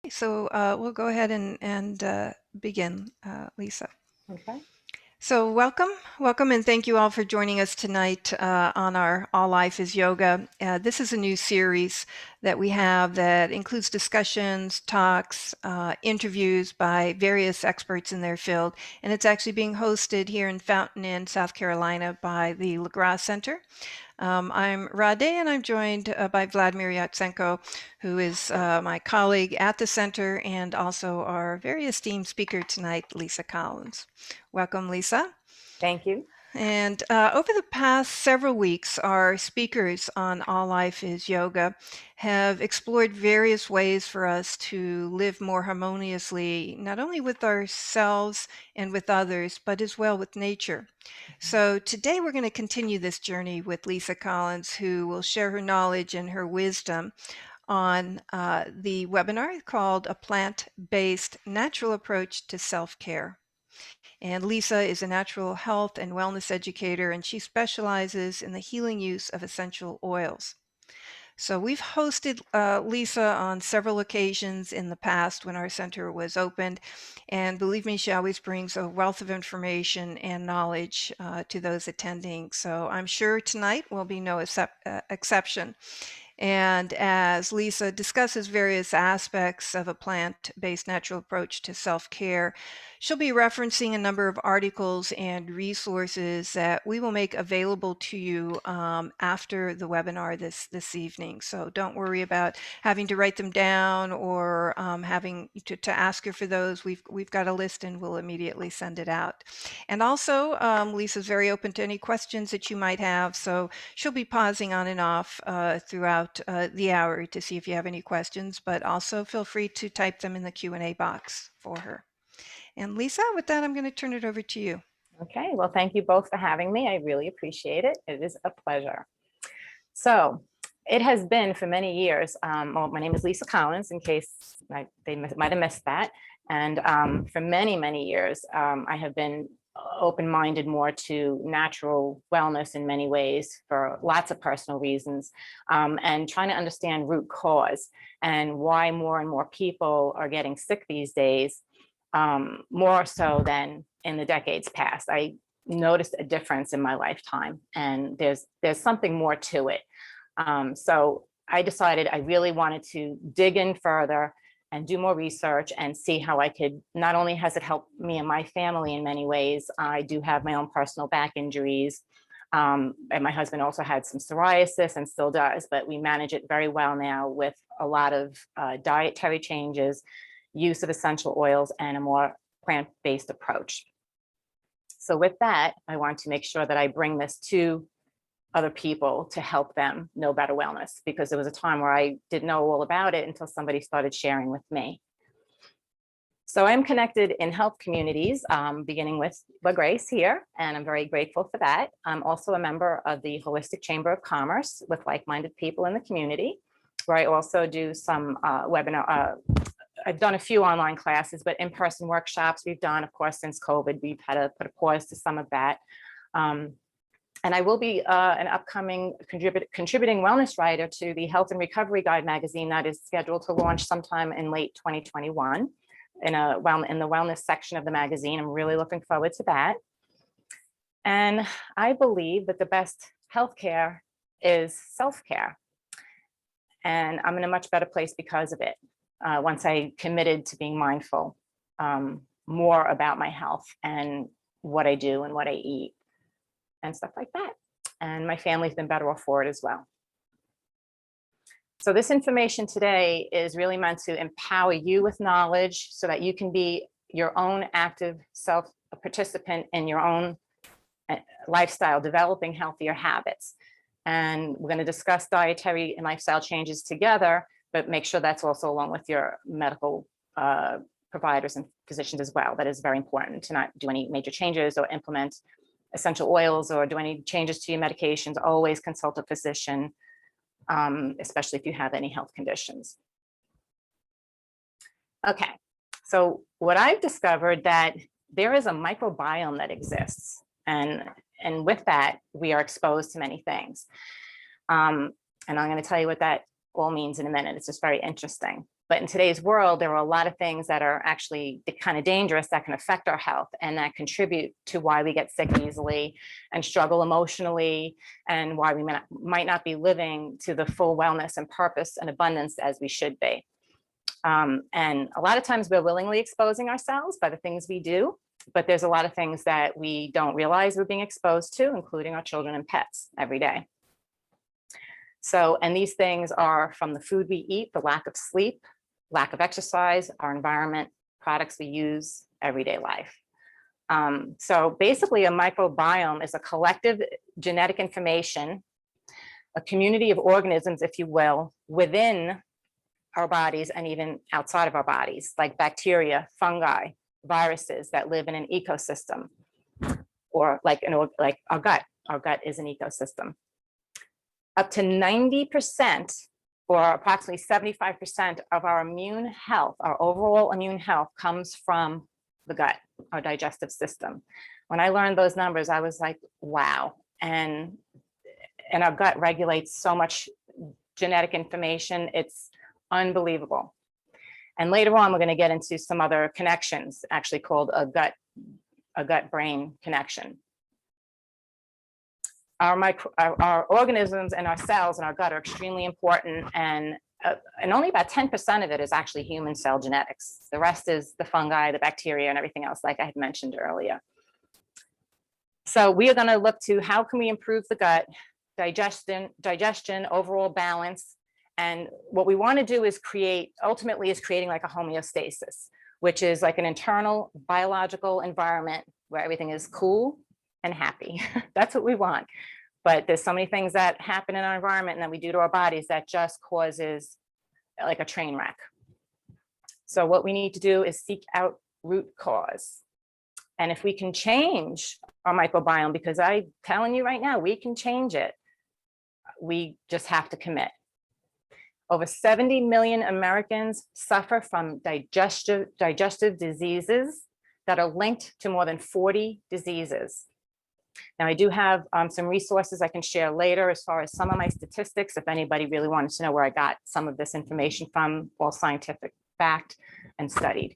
So we'll go ahead and begin, Lisa. Okay. So welcome, and thank you all for joining us tonight on our All Life is Yoga. This is a new series that we have that includes discussions, talks, interviews by various experts in their field, and it's actually being hosted here in Fountain Inn, South Carolina by the LaGrasse Center. I'm Rade, and I'm joined by Vladimir Yatsenko, who is my colleague at the center and also our very esteemed speaker tonight, Lisa Collins. Welcome, Lisa. Thank you. And over the past several weeks, our speakers on All Life is Yoga have explored various ways for us to live more harmoniously, not only with ourselves and with others, but as well with nature. So today we're going to continue this journey with Lisa Collins, who will share her knowledge and her wisdom on the webinar called A Plant-Based Natural Approach to Self-Care. And Lisa is a natural health and wellness educator, and she specializes in the healing use of essential oils. So we've hosted Lisa on several occasions in the past when our center was opened. And believe me, she always brings a wealth of information and knowledge to those attending. So I'm sure tonight will be no exception. And as Lisa discusses various aspects of a plant-based natural approach to self-care, she'll be referencing a number of articles and resources that we will make available to you after the webinar this evening. So don't worry about having to write them down or having to ask her for those. We've got a list and we'll immediately send it out. And also, Lisa's very open to any questions that you might have. So she'll be pausing on and off throughout the hour to see if you have any questions, but also feel free to type them in the Q&A box for her. And Lisa, with that, I'm going to turn it over to you. Okay. Well, thank you both for having me. I really appreciate it. It is a pleasure. So it has been for many years. Well, my name is Lisa Collins, in case they might have missed that. And for many, many years, I have been open-minded more to natural wellness in many ways for lots of personal reasons, and trying to understand root cause and why more and more people are getting sick these days, more so than in the decades past. I noticed a difference in my lifetime, and there's something more to it. So I decided I really wanted to dig in further and do more research and see how I could, not only has it helped me and my family in many ways, I do have my own personal back injuries. And my husband also had some psoriasis and still does, but we manage it very well now with a lot of dietary changes, use of essential oils, and a more plant-based approach. So with that, I want to make sure that I bring this to other people to help them know better wellness, because there was a time where I didn't know all about it until somebody started sharing with me. So I'm connected in health communities, beginning with LaGrasse here, and I'm very grateful for that. I'm also a member of the Holistic Chamber of Commerce with like-minded people in the community, where I also do some webinar. I've done a few online classes, but in-person workshops we've done, of course, since COVID, we've had to put a pause to some of that. And I will be an upcoming contributing wellness writer to the Health and Recovery Guide magazine that is scheduled to launch sometime in late 2021 in the wellness section of the magazine. I'm really looking forward to that. And I believe that the best healthcare is self-care. And I'm in a much better place because of it. Once I committed to being mindful more about my health and what I do and what I eat and stuff like that. And my family's been better off for it as well. So this information today is really meant to empower you with knowledge so that you can be your own active participant in your own lifestyle, developing healthier habits. And we're going to discuss dietary and lifestyle changes together, but make sure that's also along with your medical providers and physicians as well. That is very important, to not do any major changes or implement essential oils or do any changes to your medications. Always consult a physician, especially if you have any health conditions. Okay, so what I've discovered that there is a microbiome that exists, and with that we are exposed to many things. And I'm going to tell you what that all means in a minute. It's just very interesting. But in today's world, there are a lot of things that are actually kind of dangerous that can affect our health and that contribute to why we get sick easily and struggle emotionally, and why we might not be living to the full wellness and purpose and abundance as we should be. And a lot of times we're willingly exposing ourselves by the things we do, but there's a lot of things that we don't realize we're being exposed to, including our children and pets every day. So, and these things are from the food we eat, the lack of sleep, lack of exercise, our environment, products we use, everyday life. So basically a microbiome is a collective genetic information, a community of organisms, if you will, within our bodies and even outside of our bodies, like bacteria, fungi, viruses that live in an ecosystem, or like our gut. Our gut is an ecosystem. Up to 90%, or approximately 75% of our immune health, our overall immune health, comes from the gut, our digestive system. When I learned those numbers, I was like, wow. And our gut regulates so much genetic information. It's unbelievable. And later on, we're going to get into some other connections, actually called a gut-brain connection. Our organisms and our cells in our gut are extremely important, and only about 10% of it is actually human cell genetics. The rest is the fungi, the bacteria, and everything else, like I had mentioned earlier. So we are going to look to how can we improve the gut, digestion, overall balance. And what we want to do is ultimately creating like a homeostasis, which is like an internal biological environment where everything is cool and happy. That's what we want. But there's so many things that happen in our environment and that we do to our bodies that just causes like a train wreck. So what we need to do is seek out root cause. And if we can change our microbiome, because I'm telling you right now, we can change it, we just have to commit. Over 70 million Americans suffer from digestive diseases that are linked to more than 40 diseases. Now, I do have some resources I can share later as far as some of my statistics, if anybody really wanted to know where I got some of this information from, all scientific fact and studied.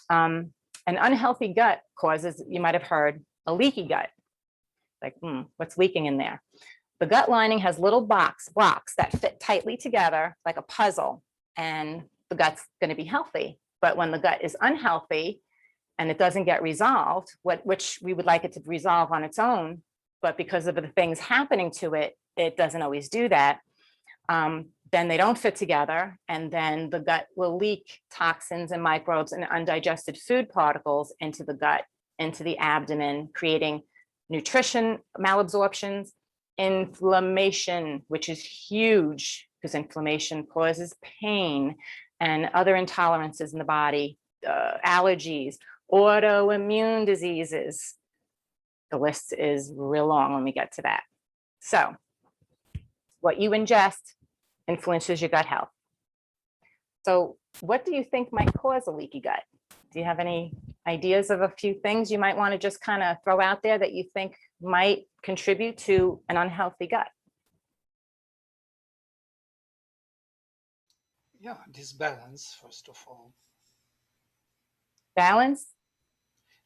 An unhealthy gut causes, you might have heard, a leaky gut. Like, what's leaking in there? The gut lining has little blocks that fit tightly together like a puzzle, and the gut's going to be healthy. But when the gut is unhealthy and it doesn't get resolved, which we would like it to resolve on its own, but because of the things happening to it, it doesn't always do that, then they don't fit together, and then the gut will leak toxins and microbes and undigested food particles into the gut, into the abdomen, creating nutrition malabsorptions, inflammation, which is huge because inflammation causes pain and other intolerances in the body, allergies, autoimmune diseases. The list is real long when we get to that. So what you ingest influences your gut health. So what do you think might cause a leaky gut? Do you have any ideas of a few things you might want to just kind of throw out there that you think might contribute to an unhealthy gut? Yeah, disbalance, first of all. Balance?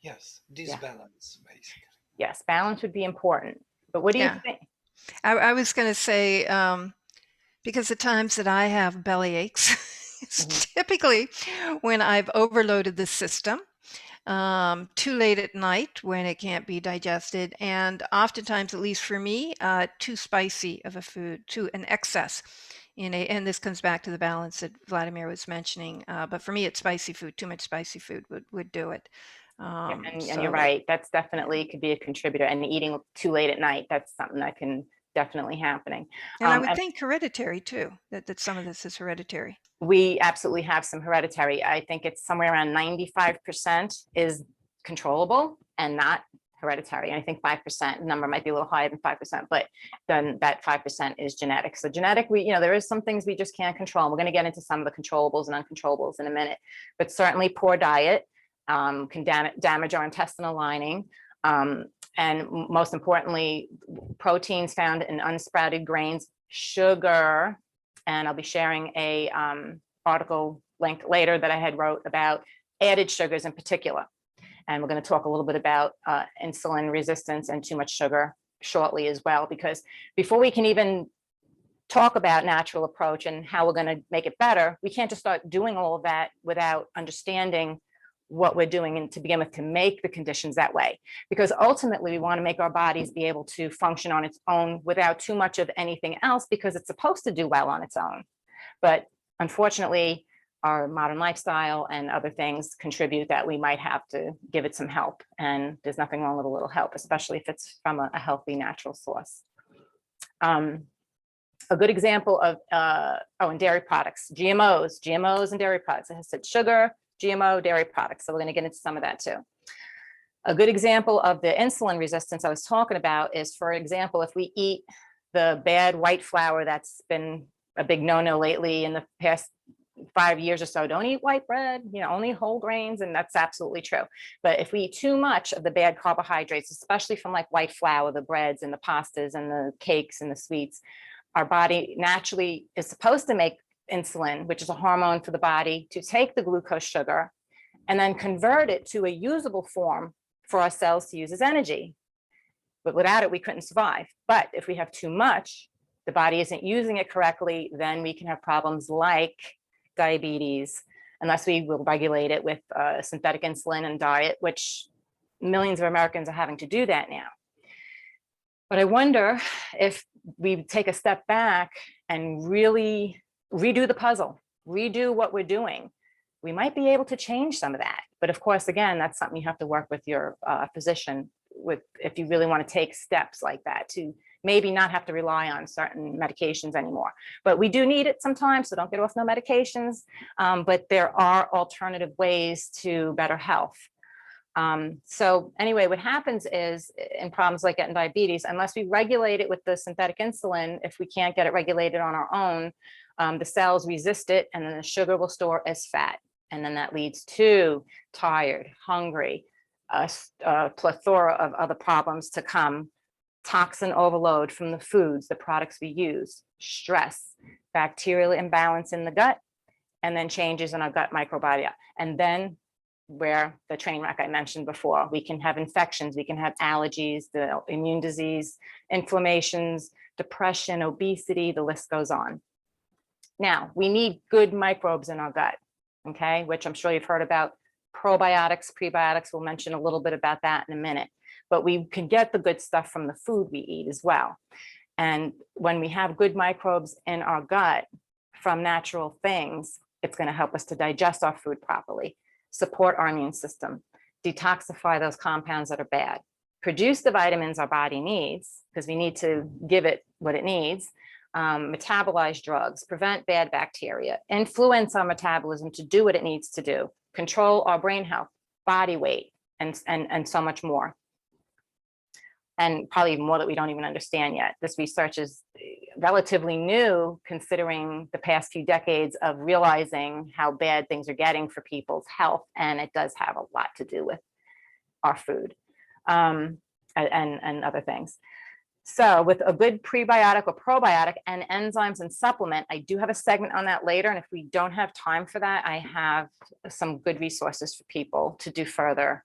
Yes, disbalance, basically. Yes, balance would be important. But what do you think? I was going to say, because the times that I have belly aches, it's typically when I've overloaded the system, too late at night when it can't be digested, and oftentimes, at least for me, too spicy of a food, to an excess. And this comes back to the balance that Vladimir was mentioning. But for me, it's spicy food. Too much spicy food would do it. And you're right. That's definitely could be a contributor. And eating too late at night, that's something that can definitely happening. And I would think hereditary too, that some of this is hereditary. We absolutely have some hereditary. I think it's somewhere around 95% is controllable and not hereditary. And I think 5% number might be a little higher than 5%, but then that 5% is genetic. So genetic, there is some things we just can't control. And we're going to get into some of the controllables and uncontrollables in a minute, but certainly poor diet can damage our intestinal lining. And most importantly, proteins found in unsprouted grains, sugar, and I'll be sharing a article link later that I had wrote about added sugars in particular. And we're going to talk a little bit about insulin resistance and too much sugar shortly as well, because before we can even talk about natural approach and how we're going to make it better, we can't just start doing all of that without understanding what we're doing and to begin with to make the conditions that way. Because ultimately we want to make our bodies be able to function on its own without too much of anything else, because it's supposed to do well on its own. But unfortunately, our modern lifestyle and other things contribute that we might have to give it some help. And there's nothing wrong with a little help, especially if it's from a healthy natural source. A good example of, and dairy products, GMOs and dairy products. It has said sugar, GMO, dairy products. So we're going to get into some of that too. A good example of the insulin resistance I was talking about is, for example, if we eat the bad white flour that's been a big no-no lately in the past 5 years or so, don't eat white bread, only whole grains, and that's absolutely true. But if we eat too much of the bad carbohydrates, especially from like white flour, the breads and the pastas and the cakes and the sweets, our body naturally is supposed to make insulin, which is a hormone for the body, to take the glucose sugar and then convert it to a usable form for our cells to use as energy. But without it, we couldn't survive. But if we have too much, the body isn't using it correctly, then we can have problems like diabetes, unless we will regulate it with synthetic insulin and diet, which millions of Americans are having to do that now. But I wonder if we take a step back and really redo the puzzle, redo what we're doing, we might be able to change some of that. But of course, again, that's something you have to work with your physician with, if you really want to take steps like that, to maybe not have to rely on certain medications anymore. But we do need it sometimes, so don't get off no medications. But there are alternative ways to better health. So anyway, what happens is in problems like getting diabetes, unless we regulate it with the synthetic insulin, if we can't get it regulated on our own, the cells resist it, and then the sugar will store as fat. And then that leads to tired, hungry, a plethora of other problems to come, toxin overload from the foods, the products we use, stress, bacterial imbalance in the gut, and then changes in our gut microbiota. And then where the train wreck I mentioned before, we can have infections, we can have allergies, the immune disease, inflammations, depression, obesity, the list goes on. Now, we need good microbes in our gut, okay, which I'm sure you've heard about. Probiotics, prebiotics, we'll mention a little bit about that in a minute. But we can get the good stuff from the food we eat as well. And when we have good microbes in our gut from natural things, it's going to help us to digest our food properly, support our immune system, detoxify those compounds that are bad, produce the vitamins our body needs, because we need to give it what it needs, metabolize drugs, prevent bad bacteria, influence our metabolism to do what it needs to do, control our brain health, body weight, and so much more. And probably even more that we don't even understand yet. This research is relatively new, considering the past few decades of realizing how bad things are getting for people's health. And it does have a lot to do with our food and other things. So with a good prebiotic or probiotic and enzymes and supplement, I do have a segment on that later. And if we don't have time for that, I have some good resources for people to do further,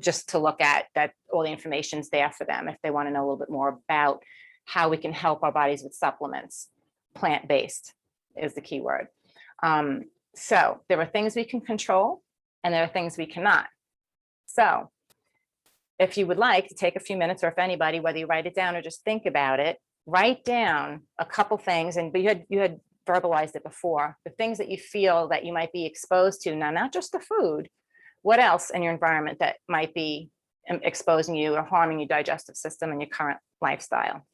just to look at that. All the information's there for them if they want to know a little bit more about how we can help our bodies with supplements. Plant-based is the key word. So there are things we can control and there are things we cannot. So if you would like to take a few minutes, or if anybody, whether you write it down or just think about it, write down a couple things. And you had verbalized it before, the things that you feel that you might be exposed to. Now, not just the food, what else in your environment that might be exposing you or harming your digestive system and your current lifestyle.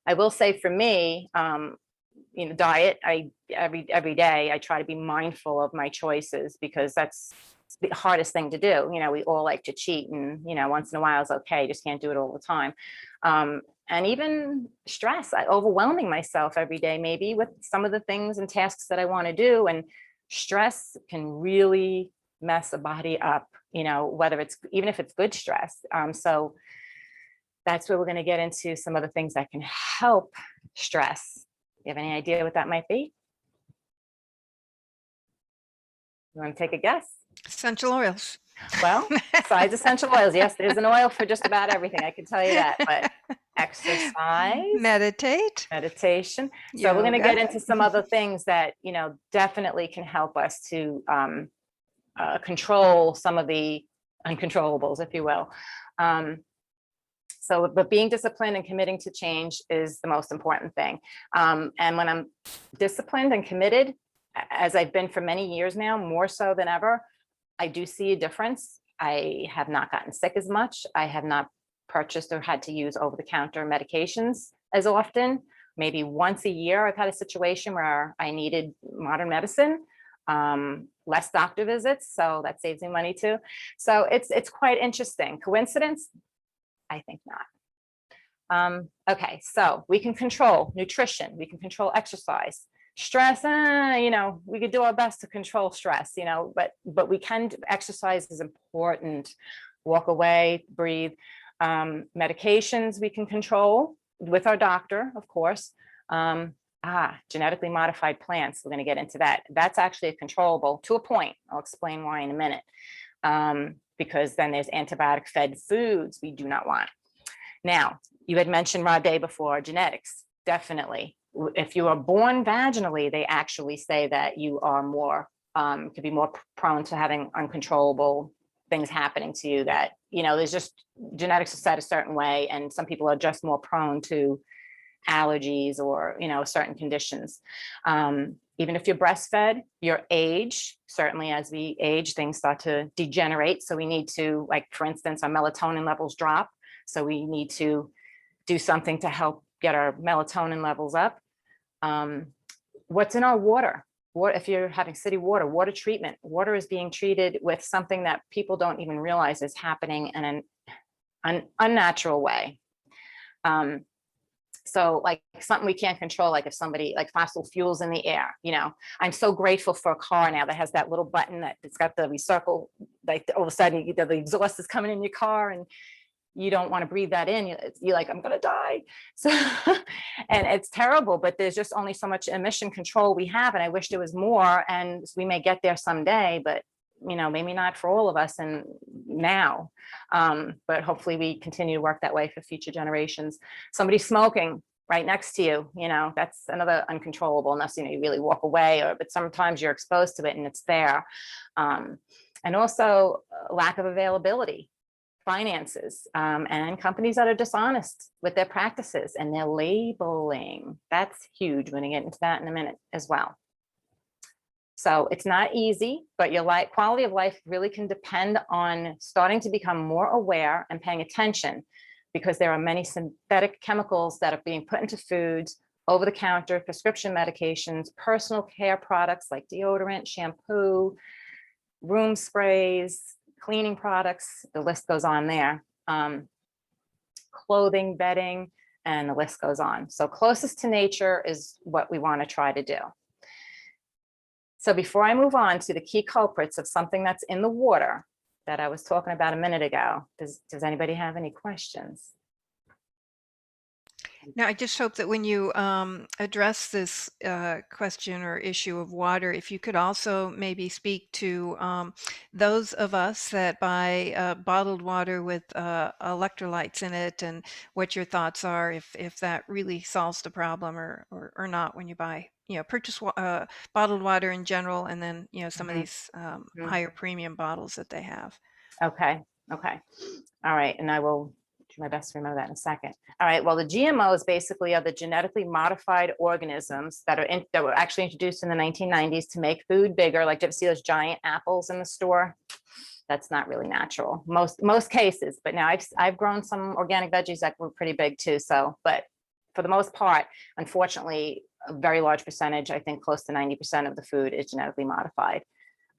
I will say for me, diet, every day I try to be mindful of my choices, because that's the hardest thing to do. We all like to cheat, and once in a while is okay, just can't do it all the time. And even stress, overwhelming myself every day, maybe with some of the things and tasks that I want to do. And stress can really mess a body up, whether it's, even if it's good stress. So that's where we're going to get into some of the things that can help stress. You have any idea what that might be? You want to take a guess? Essential oils. Well, besides essential oils, yes, there's an oil for just about everything. I can tell you that. But exercise, Meditate, meditation. So we're going to yoga. get into some other things that, definitely can help us to control some of the uncontrollables, if you will. But being disciplined and committing to change is the most important thing. And when I'm disciplined and committed, as I've been for many years now, more so than ever, I do see a difference. I have not gotten sick as much. I have not purchased or had to use over-the-counter medications as often. Maybe once a year, I've had a situation where I needed modern medicine, less doctor visits, so that saves me money too. So it's quite interesting. Coincidence? I think not. Okay, so we can control nutrition, we can control exercise. Stress, we could do our best to control stress, but we can, exercise is important. Walk away, breathe. Medications we can control with our doctor, of course. Genetically modified plants, we're going to get into that. That's actually a controllable to a point. I'll explain why in a minute. Because then there's antibiotic fed foods we do not want. Now, you had mentioned Rade before, genetics, definitely. If you are born vaginally, they actually say that you are more, could be more prone to having uncontrollable things happening to you, that, there's just genetics are set a certain way, and some people are just more prone to allergies or, certain conditions. Even if you're breastfed, your age, certainly as we age, things start to degenerate. So we need to, like, for instance, our melatonin levels drop. So we need to do something to help get our melatonin levels up. What's in our water? If you're having city water treatment, water is being treated with something that people don't even realize is happening in an unnatural way. So like something we can't control, like if somebody, like fossil fuels in the air, I'm so grateful for a car now that has that little button that it's got the recycle, like all of a sudden the exhaust is coming in your car and you don't want to breathe that in. You're like, I'm going to die. So, and it's terrible, but there's just only so much emission control we have. And I wish there was more, and we may get there someday, but maybe not for all of us and now, but hopefully we continue to work that way for future generations. Somebody smoking right next to you, that's another uncontrollable, unless, you really walk away, but sometimes you're exposed to it and it's there. And also lack of availability, finances, and companies that are dishonest with their practices and their labeling. That's huge. We're going to get into that in a minute as well. So it's not easy, but your quality of life really can depend on starting to become more aware and paying attention, because there are many synthetic chemicals that are being put into foods, over-the-counter prescription medications, personal care products like deodorant, shampoo, room sprays, cleaning products, the list goes on there, clothing, bedding, and the list goes on. So closest to nature is what we want to try to do. So before I move on to the key culprits of something that's in the water that I was talking about a minute ago, does anybody have any questions? Now, I just hope that when you address this question or issue of water, if you could also maybe speak to those of us that buy bottled water with electrolytes in it, and what your thoughts are, if that really solves the problem or not when you buy, purchase bottled water in general, and then, some of these higher premium bottles that they have. Okay. All right. And I will do my best to remember that in a second. All right. Well, the GMOs basically are the genetically modified organisms that were actually introduced in the 1990s to make food bigger. Like, do you ever see those giant apples in the store? That's not really natural, most cases. But now I've grown some organic veggies that were pretty big too. So, but for the most part, unfortunately, a very large percentage, I think close to 90% of the food is genetically modified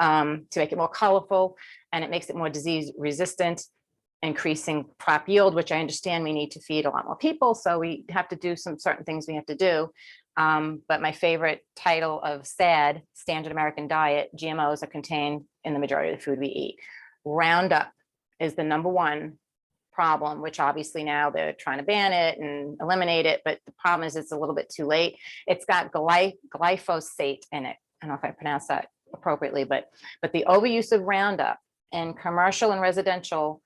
to make it more colorful, and it makes it more disease resistant, increasing crop yield, which I understand we need to feed a lot more people. So we have to do some certain things we have to do. But my favorite title of SAD, Standard American Diet, GMOs are contained in the majority of the food we eat. Roundup is the '1 problem, which obviously now they're trying to ban it and eliminate it. But the problem is it's a little bit too late. It's got glyphosate in it. I don't know if I pronounced that appropriately, but the overuse of Roundup in commercial and residential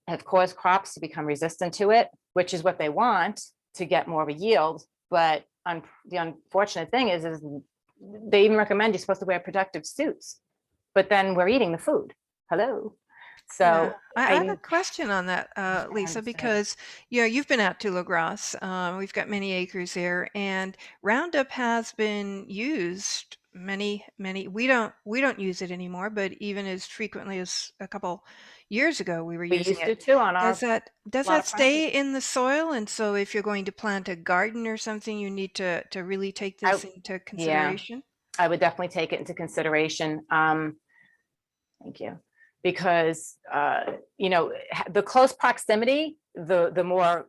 have caused crops to become resistant to it, which is what they want to get more of a yield. But the unfortunate thing is they even recommend you're supposed to wear protective suits, but then we're eating the food. Hello. Yeah, So I have a question on that, Lisa, because you've been out to La Grasse. We've got many acres there, and Roundup has been used many. We don't use it anymore, but even as frequently as a couple years ago, we were we using used to it. too on our Does lot that of property. stay in the soil? And so, if you're going to plant a garden or something, you need to really take this into Yeah, consideration. I would definitely take it into consideration. Thank you. Because, the close proximity, the more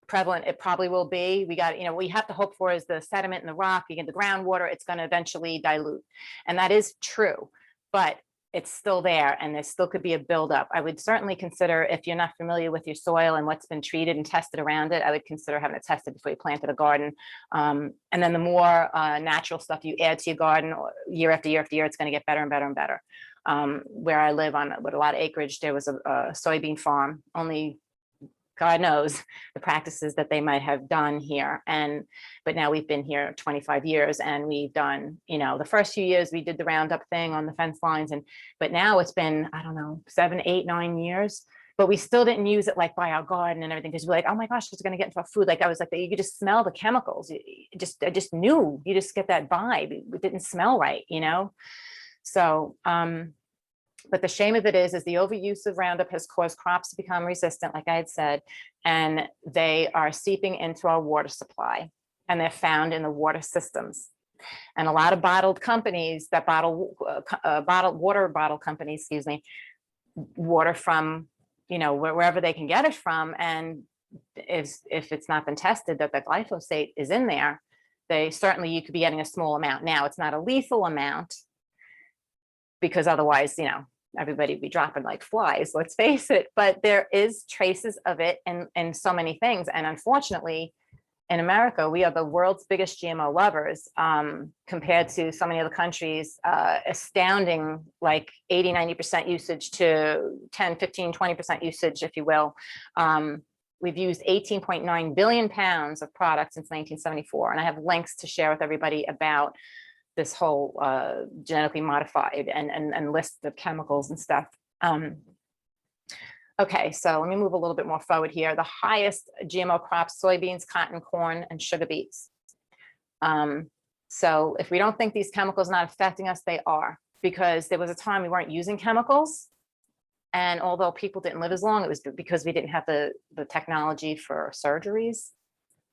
prevalent it probably will be. We got, what you have to hope for is the sediment in the rock, you get the groundwater, it's going to eventually dilute. And that is true, but it's still there and there still could be a buildup. I would certainly consider, if you're not familiar with your soil and what's been treated and tested around it, I would consider having it tested before you planted a garden. And then the more natural stuff you add to your garden year after year after year, it's going to get better and better and better. Where I live on with a lot of acreage, there was a soybean farm. Only God knows the practices that they might have done here. But now we've been here 25 years and we've done, the first few years we did the Roundup thing on the fence lines. But now it's been, I don't know, 7, 8, 9 years, but we still didn't use it like by our garden and everything. Because we're like, oh my gosh, it's going to get into our food. Like I was like, you could just smell the chemicals. I just knew, you just get that vibe. It didn't smell right, So, but the shame of it is the overuse of Roundup has caused crops to become resistant, like I had said, and they are seeping into our water supply, and they're found in the water systems. And a lot of bottled companies that bottled water bottle companies, water from, wherever they can get it from. And if it's not been tested that the glyphosate is in there, you could be getting a small amount. Now, it's not a lethal amount, because otherwise, everybody would be dropping like flies, let's face it. But there is traces of it in so many things. And unfortunately, in America, we are the world's biggest GMO lovers, compared to so many other countries, astounding, like 80, 90% usage to 10, 15, 20% usage, if you will. We've used 18.9 billion pounds of product since 1974. And I have links to share with everybody about this whole genetically modified and list of chemicals and stuff. Okay, so let me move a little bit more forward here. The highest GMO crops: soybeans, cotton, corn, and sugar beets. So if we don't think these chemicals are not affecting us, they are, because there was a time we weren't using chemicals. And although people didn't live as long, it was because we didn't have the technology for surgeries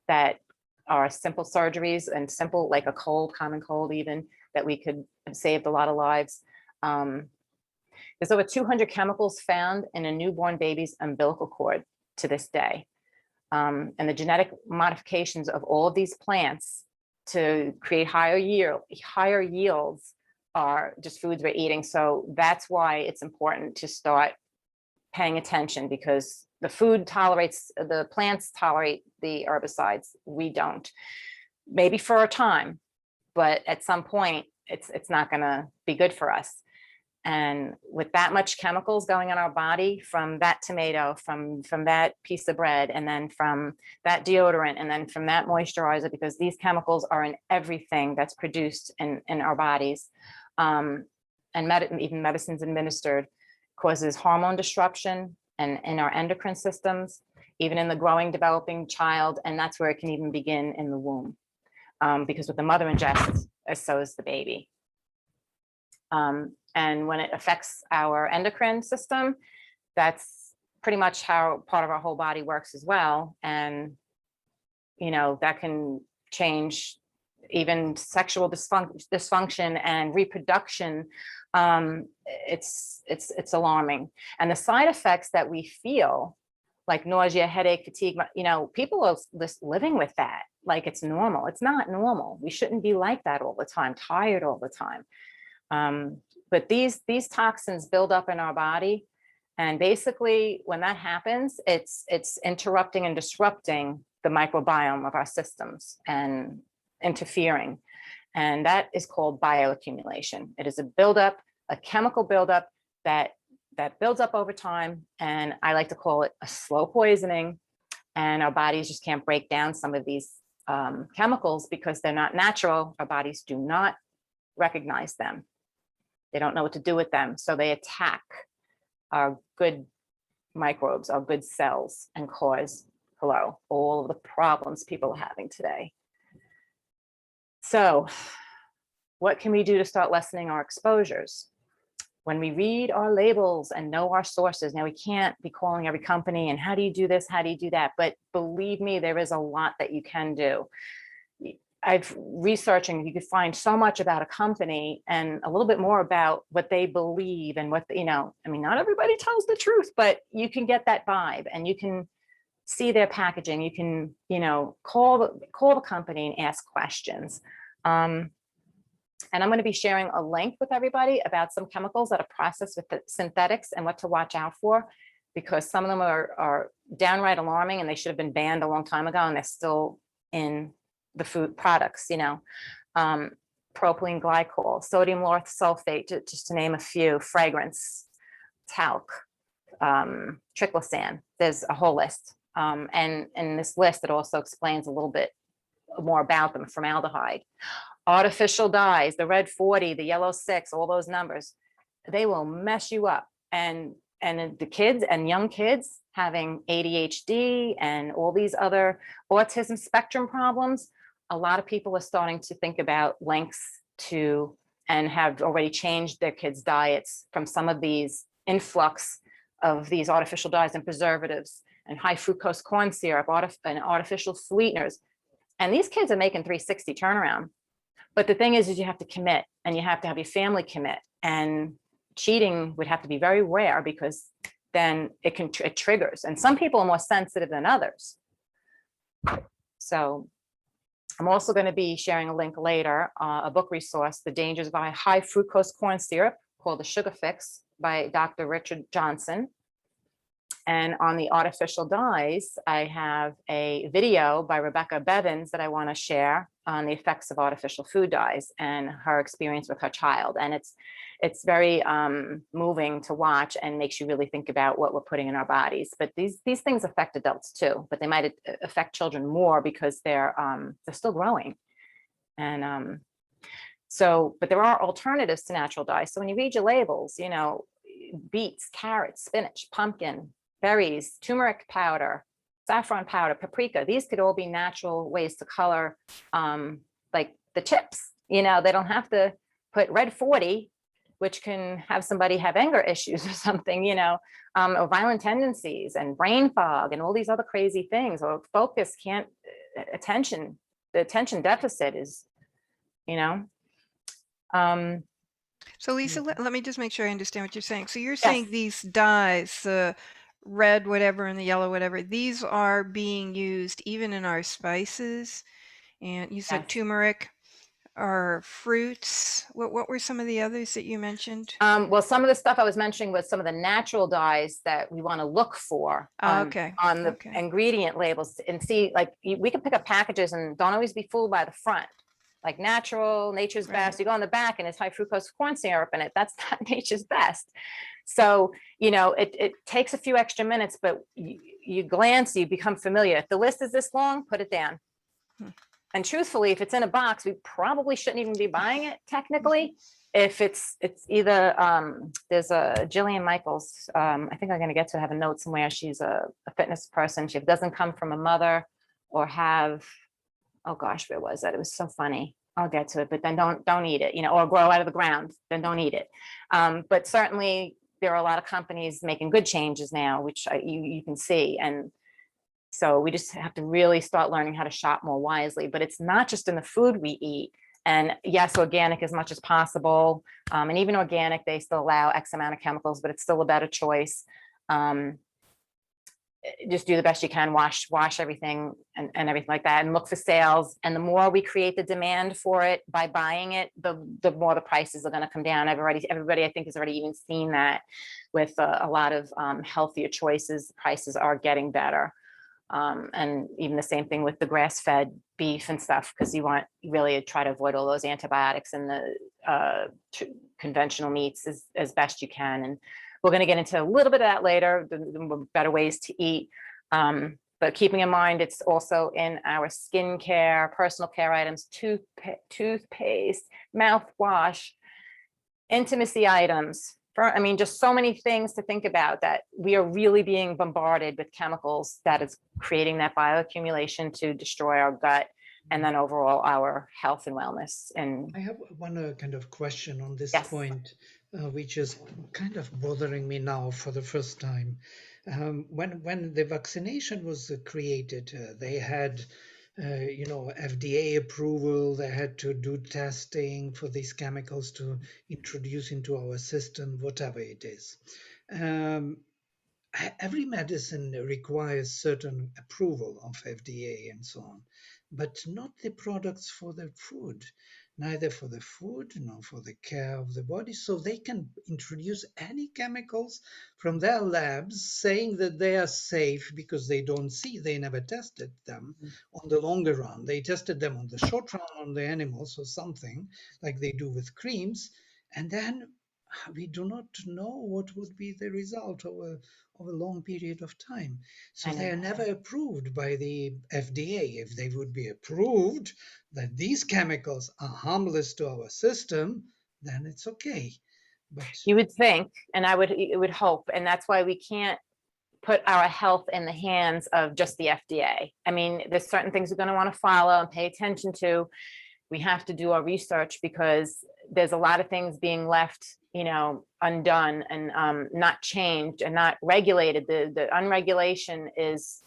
that are simple surgeries and simple, like a common cold even, that we could have saved a lot of lives. There's over 200 chemicals found in a newborn baby's umbilical cord to this day. And the genetic modifications of all of these plants to create higher yields are just foods we're eating. So that's why it's important to start paying attention, because the plants tolerate the herbicides. We don't. Maybe for a time, but at some point it's not going to be good for us. And with that much chemicals going in our body, from that tomato, from that piece of bread, and then from that deodorant, and then from that moisturizer, because these chemicals are in everything that's produced in our bodies, and even medicines administered, causes hormone disruption and in our endocrine systems, even in the growing, developing child. And that's where it can even begin in the womb, because what the mother ingests, so is the baby. And when it affects our endocrine system, that's pretty much how part of our whole body works as well. And, that can change even sexual dysfunction and reproduction. It's alarming. And the side effects that we feel, like nausea, headache, fatigue, people are just living with that like it's normal. It's not normal. We shouldn't be like that all the time, tired all the time. But these toxins build up in our body. And basically when that happens, it's interrupting and disrupting the microbiome of our systems and interfering. And that is called bioaccumulation. It is a buildup, a chemical buildup that builds up over time. And I like to call it a slow poisoning. And our bodies just can't break down some of these chemicals because they're not natural. Our bodies do not recognize them. They don't know what to do with them. So they attack our good microbes, our good cells, and cause, all of the problems people are having today. So what can we do to start lessening our exposures? When we read our labels and know our sources, now we can't be calling every company and how do you do this, how do you do that? But believe me, there is a lot that you can do. I've researching, you could find so much about a company and a little bit more about what they believe and what, I mean, not everybody tells the truth, but you can get that vibe and you can see their packaging. You can, call the company and ask questions. And I'm going to be sharing a link with everybody about some chemicals that are processed with the synthetics and what to watch out for, because some of them are downright alarming and they should have been banned a long time ago and they're still in the food products, propylene glycol, sodium lauryl sulfate, just to name a few, fragrance, talc, triclosan. There's a whole list. And in this list, it also explains a little bit more about them. Formaldehyde, artificial dyes, the red 40, the yellow 6, all those numbers, they will mess you up. And the kids and young kids having ADHD and all these other autism spectrum problems, a lot of people are starting to think about lengths to, and have already changed their kids' diets from some of these influx of these artificial dyes and preservatives and high fructose corn syrup and artificial sweeteners. And these kids are making 360 turnaround. But the thing is you have to commit and you have to have your family commit, and cheating would have to be very rare because then it triggers. And some people are more sensitive than others. So I'm also going to be sharing a link later, a book resource, The Dangers of High Fructose Corn Syrup, called The Sugar Fix by Dr. Richard Johnson. And on the artificial dyes, I have a video by Rebecca Bevins that I want to share on the effects of artificial food dyes and her experience with her child. And it's very moving to watch and makes you really think about what we're putting in our bodies. But these things affect adults too, but they might affect children more because they're still growing. And but there are alternatives to natural dyes. So when you read your labels, beets, carrots, spinach, pumpkin, berries, turmeric powder, saffron powder, paprika, these could all be natural ways to color, like the chips. They don't have to put red 40, which can have somebody have anger issues or something, or violent tendencies and brain fog and all these other crazy things, or focus the attention deficit is, So Lisa, let me just make sure I understand what you're saying. So you're Yes. saying these dyes, the red whatever and the yellow whatever, these are being used even in our spices. And you said Yes. turmeric are fruits. What were some of the others that you mentioned? Well, some of the stuff I was mentioning was some of the natural dyes that we want to look for on the ingredient labels and see, like we can pick up packages and don't always be fooled by the front. Like natural, nature's best. You go on the back and it's high fructose corn syrup in it. That's not nature's best. So, it takes a few extra minutes, but you glance, you become familiar. If the list is this long, put it down. And truthfully, if it's in a box, we probably shouldn't even be buying it technically. If it's either, there's a Jillian Michaels, I think I'm going to get to have a note somewhere. She's a fitness person. She doesn't come from a mother or have, oh gosh, where was that? It was so funny. I'll get to it, but then don't eat it, or grow out of the ground, then don't eat it. But certainly there are a lot of companies making good changes now, which you can see. And so we just have to really start learning how to shop more wisely, but it's not just in the food we eat. And yes, organic as much as possible. And even organic, they still allow X amount of chemicals, but it's still a better choice. Just do the best you can, wash everything and everything like that, and look for sales. And the more we create the demand for it by buying it, the more the prices are going to come down. Everybody I think has already even seen that with a lot of healthier choices. The prices are getting better. And even the same thing with the grass-fed beef and stuff, because you really try to avoid all those antibiotics in the conventional meats as best you can. And we're going to get into a little bit of that later, the better ways to eat. But keeping in mind, it's also in our skincare, personal care items, toothpaste, mouthwash, intimacy items. I mean, just so many things to think about, that we are really being bombarded with chemicals that is creating that bioaccumulation to destroy our gut and then overall our health and wellness. And I have one kind of question on this Yes. point, which is kind of bothering me now for the first time. When the vaccination was created, they had FDA approval. They had to do testing for these chemicals to introduce into our system, whatever it is. Every medicine requires certain approval of FDA and so on, but not the products for the food, neither for the food nor for the care of the body. So they can introduce any chemicals from their labs, saying that they are safe because they don't see, they never tested them on the longer run. They tested them on the short run on the animals or something like they do with creams. And then we do not know what would be the result of a long period of time. So I they are know. never approved by the FDA. If they would be approved that these chemicals are harmless to our system, then it's okay. But You would think, and it would hope, and that's why we can't put our health in the hands of just the FDA. I mean, there's certain things we're going to want to follow and pay attention to. We have to do our research because there's a lot of things being left, undone and not changed and not regulated. The unregulation is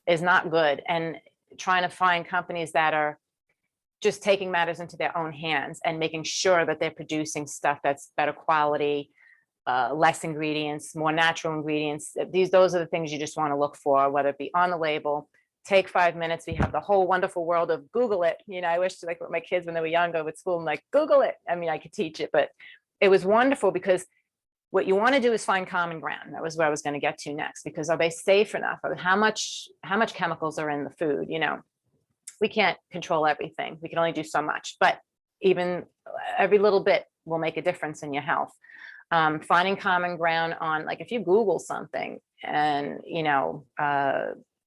not good, and trying to find companies that are just taking matters into their own hands and making sure that they're producing stuff that's better quality, less ingredients, more natural ingredients. Those are the things you just want to look for, whether it be on the label. Take 5 minutes. We have the whole wonderful world of Google it. I wish, like, with my kids when they were younger with school, I'm like, Google it. I mean, I could teach it, but it was wonderful because what you want to do is find common ground. That was where I was going to get to next, because are they safe enough? How much chemicals are in the food? We can't control everything. We can only do so much, but even every little bit will make a difference in your health. Finding common ground on, like, if you Google something and,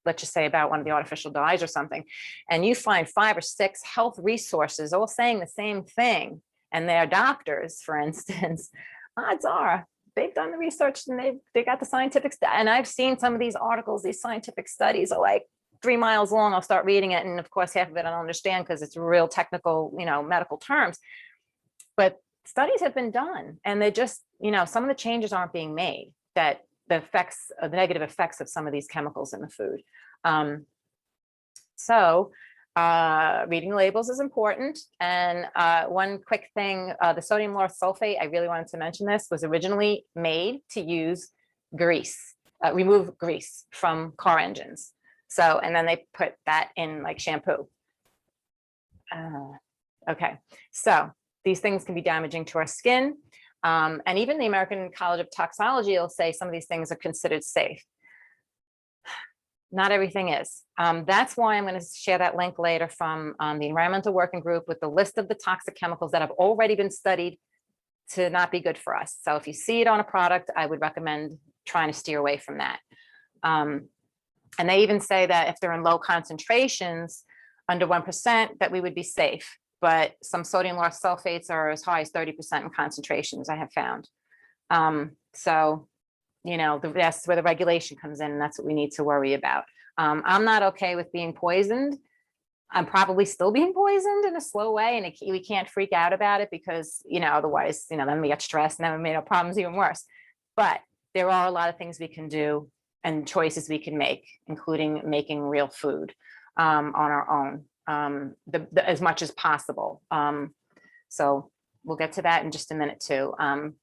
let's just say about one of the artificial dyes or something, and you find 5 or 6 health resources all saying the same thing, and they're doctors, for instance, odds are they've done the research and they got the scientific stuff. And I've seen some of these articles, these scientific studies are like 3 miles long. I'll start reading it, and of course half of it I don't understand because it's real technical, medical terms. But studies have been done, and they just, some of the changes aren't being made, that the negative effects of some of these chemicals in the food. Reading labels is important. And one quick thing, the sodium lauryl sulfate, I really wanted to mention this, was originally made to use grease, remove grease from car engines. So, and then they put that in like shampoo. Okay, so these things can be damaging to our skin. And even the American College of Toxicology will say some of these things are considered safe. Not everything is. That's why I'm going to share that link later from the Environmental Working Group with the list of the toxic chemicals that have already been studied to not be good for us. So if you see it on a product, I would recommend trying to steer away from that. And they even say that if they're in low concentrations, under 1%, that we would be safe. But some sodium lauryl sulfates are as high as 30% in concentrations, I have found. So, that's where the regulation comes in, and that's what we need to worry about. I'm not okay with being poisoned. I'm probably still being poisoned in a slow way, and we can't freak out about it because, otherwise, then we get stressed and then we made our problems even worse. But there are a lot of things we can do and choices we can make, including making real food on our own, as much as possible. So we'll get to that in just a minute too.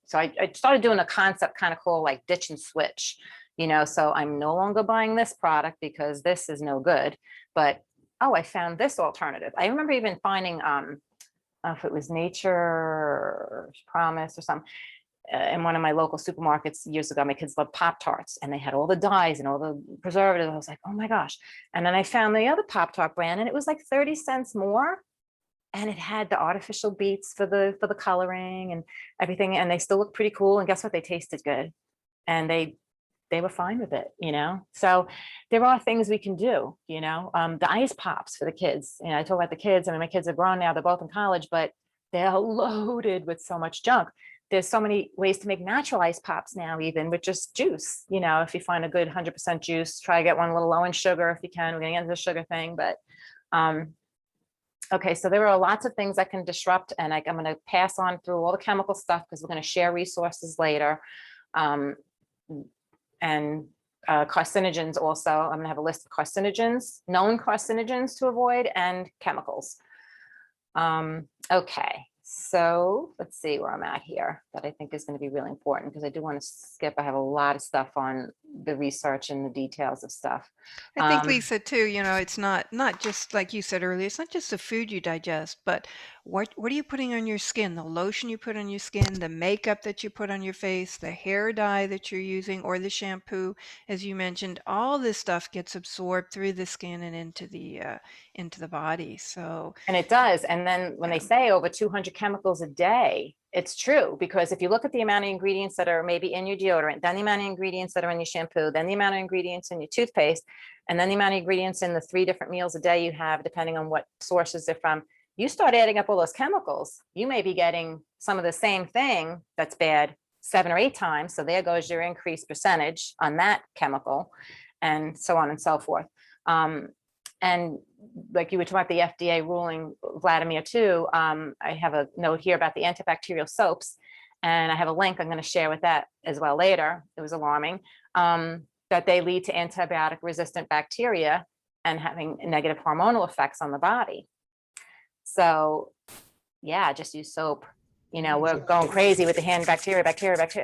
So I started doing a concept kind of cool, like ditch and switch, so I'm no longer buying this product because this is no good, but, oh, I found this alternative. I remember even finding, if it was Nature's Promise or something, in one of my local supermarkets years ago, my kids love Pop-Tarts, and they had all the dyes and all the preservatives. I was like, oh my gosh. And then I found the other Pop-Tart brand, and it was like 30 cents more. And it had the artificial beets for the coloring and everything. And they still look pretty cool. And guess what? They tasted good. And they were fine with it, you know? So there are things we can do, you know? The ice pops for the kids. You know, I talk about the kids. I mean, my kids are grown now, they're both in college, but they're loaded with so much junk. There's so many ways to make natural ice pops now, even with just juice. You know, if you find a good 100% juice, try to get one a little low in sugar if you can. We're gonna get into the sugar thing, but okay, so there are lots of things that can disrupt, and I'm going to pass on through all the chemical stuff because we're going to share resources later. And carcinogens also. I'm going to have a list of carcinogens, known carcinogens to avoid, and chemicals. Okay, so let's see where I'm at here that I think is going to be really important, because I do want to skip. I have a lot of stuff on the research and the details of stuff. I think, Lisa, too, you know, it's not just like you said earlier, it's not just the food you digest, but what are you putting on your skin? The lotion you put on your skin, the makeup that you put on your face, the hair dye that you're using, or the shampoo, as you mentioned, all this stuff gets absorbed through the skin and into the body. So, And it does. And then when they say over 200 chemicals a day, it's true, because if you look at the amount of ingredients that are maybe in your deodorant, then the amount of ingredients that are in your shampoo, then the amount of ingredients in your toothpaste, and then the amount of ingredients in the 3 different meals a day you have, depending on what sources they're from, you start adding up all those chemicals, you may be getting some of the same thing that's bad 7 or 8 times. So there goes your increased percentage on that chemical, and so on and so forth. And like you were talking about the FDA ruling, Vladimir, too, I have a note here about the antibacterial soaps, and I have a link I'm going to share with that as well later. It was alarming that they lead to antibiotic resistant bacteria and having negative hormonal effects on the body. So yeah, just use soap. You know, we're going crazy with the hand bacteria.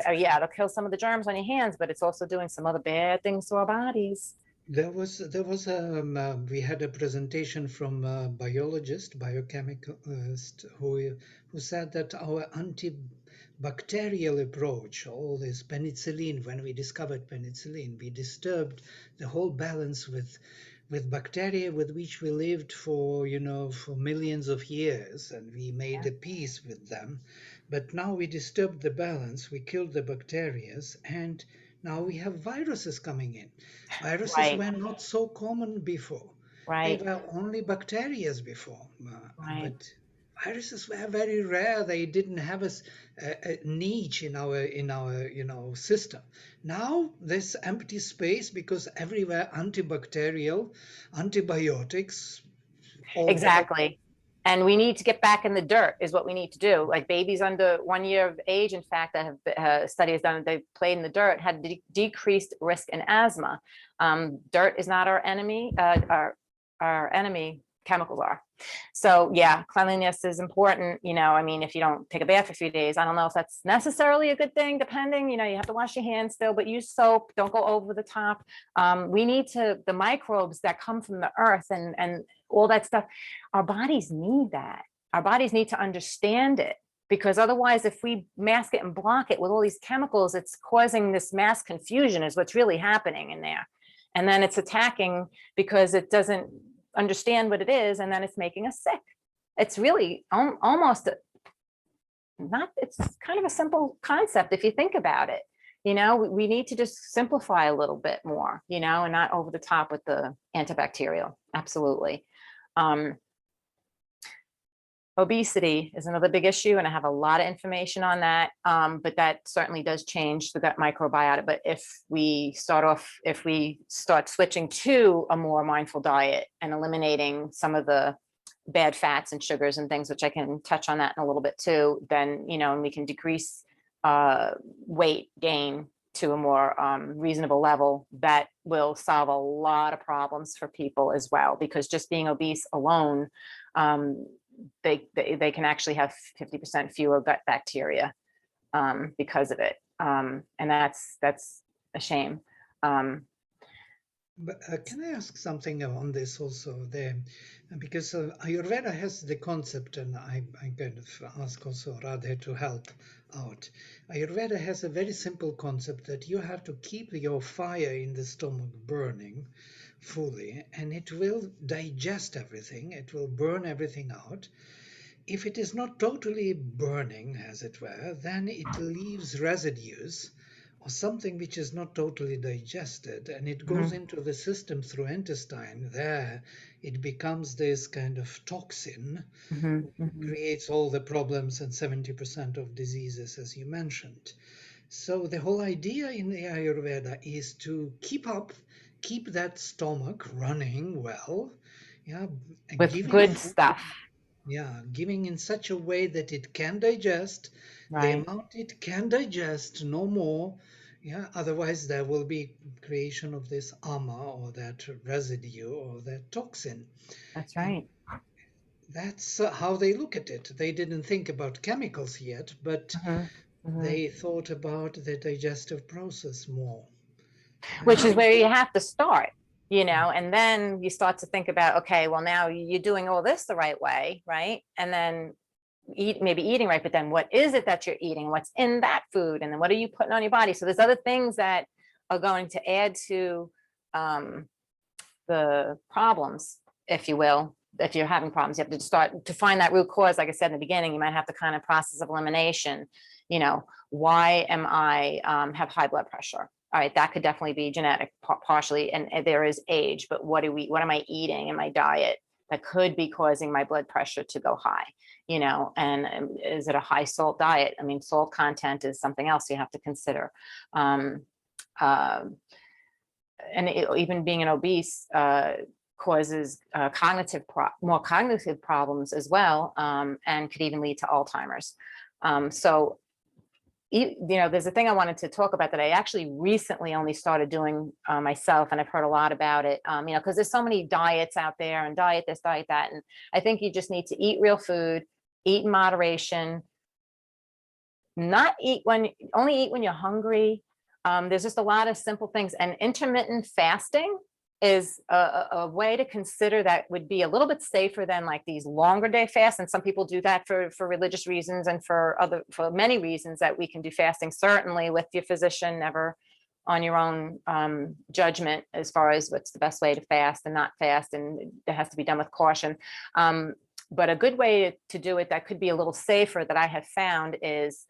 Oh yeah, it'll kill some of the germs on your hands, but it's also doing some other bad things to our bodies. We had a presentation from a biologist, biochemist, who said that our antibacterial approach, all this penicillin, when we discovered penicillin, we disturbed the whole balance with bacteria with which we lived for, you know, for millions of years, and we made a peace with them. But now we disturbed the balance, we killed the bacteria, and now we have viruses coming in. Viruses Right. were not so common before. Right. They were only bacteria before. Right. But viruses were very rare. They didn't have a niche in our you know, system. Now there's empty space because everywhere antibacterial, antibiotics. Exactly. And we need to get back in the dirt is what we need to do. Like babies under 1 year of age, in fact, that have studies done, they played in the dirt, had decreased risk in asthma. Dirt is not our enemy. Our enemy, chemicals are. So yeah, cleanliness is important. You know, I mean, if you don't take a bath for a few days, I don't know if that's necessarily a good thing, depending, you know, you have to wash your hands still, but use soap, don't go over the top. We need the microbes that come from the earth and all that stuff. Our bodies need that. Our bodies need to understand it, because otherwise, if we mask it and block it with all these chemicals, it's causing this mass confusion is what's really happening in there. And then it's attacking because it doesn't understand what it is, and then it's making us sick. It's really almost it's kind of a simple concept if you think about it. You know, we need to just simplify a little bit more, you know, and not over the top with the antibacterial. Absolutely. Obesity is another big issue, and I have a lot of information on that, but that certainly does change the gut microbiota. But if we start switching to a more mindful diet and eliminating some of the bad fats and sugars and things, which I can touch on that in a little bit too, then, you know, and we can decrease weight gain to a more reasonable level, that will solve a lot of problems for people as well, because just being obese alone, they can actually have 50% fewer gut bacteria because of it. And that's a shame. But can I ask something on this also? Because Ayurveda has the concept, and I kind of ask also Radhe to help out. Ayurveda has a very simple concept that you have to keep your fire in the stomach burning fully, and it will digest everything. It will burn everything out. If it is not totally burning, as it were, then it leaves residues or something which is not totally digested, and it goes Mhm, into the system through intestine. There, it becomes this kind of toxin, mhm, mhm. creates all the problems and 70% of diseases, as you mentioned. So the whole idea in the Ayurveda is to keep that stomach running well, yeah, and With giving good food, stuff, yeah, giving in such a way that it can digest the right? amount it can digest, no more. Yeah, otherwise there will be creation of this ama or that residue or that toxin. That's And right. that's how they look at it. They didn't think about chemicals yet, but Mhm, mhm. they thought about the digestive process more. Which is And where you have to start, and then you start to think about, okay, well, now you're doing all this the right way, right? And then maybe eating right, but then what is it that you're eating? What's in that food? And then what are you putting on your body? So there's other things that are going to add to um, the problems, if you will. If you're having problems, you have to start to find that root cause. Like I said in the beginning, you might have to kind of process of elimination. Why am I have high blood pressure? All right, that could definitely be genetic, partially, and there is age. But what am I eating in my diet that could be causing my blood pressure to go high? And is it a high salt diet? I mean, salt content is something else you have to consider. Um, uh, and even being an obese causes more cognitive problems as well, and could even lead to Alzheimer's. So, there's a thing I wanted to talk about that I actually recently only started doing myself, and I've heard a lot about it. Because there's so many diets out there, and diet this, diet that, and I think you just need to eat real food, eat in moderation, not eat only eat when you're hungry. There's just a lot of simple things, and intermittent fasting is a way to consider that would be a little bit safer than like these longer day fasts. And some people do that for religious reasons and for many reasons that we can do fasting, certainly with your physician, never on your own judgment as far as what's the best way to fast and not fast, and it has to be done with caution. But a good way to do it that could be a little safer that I have found is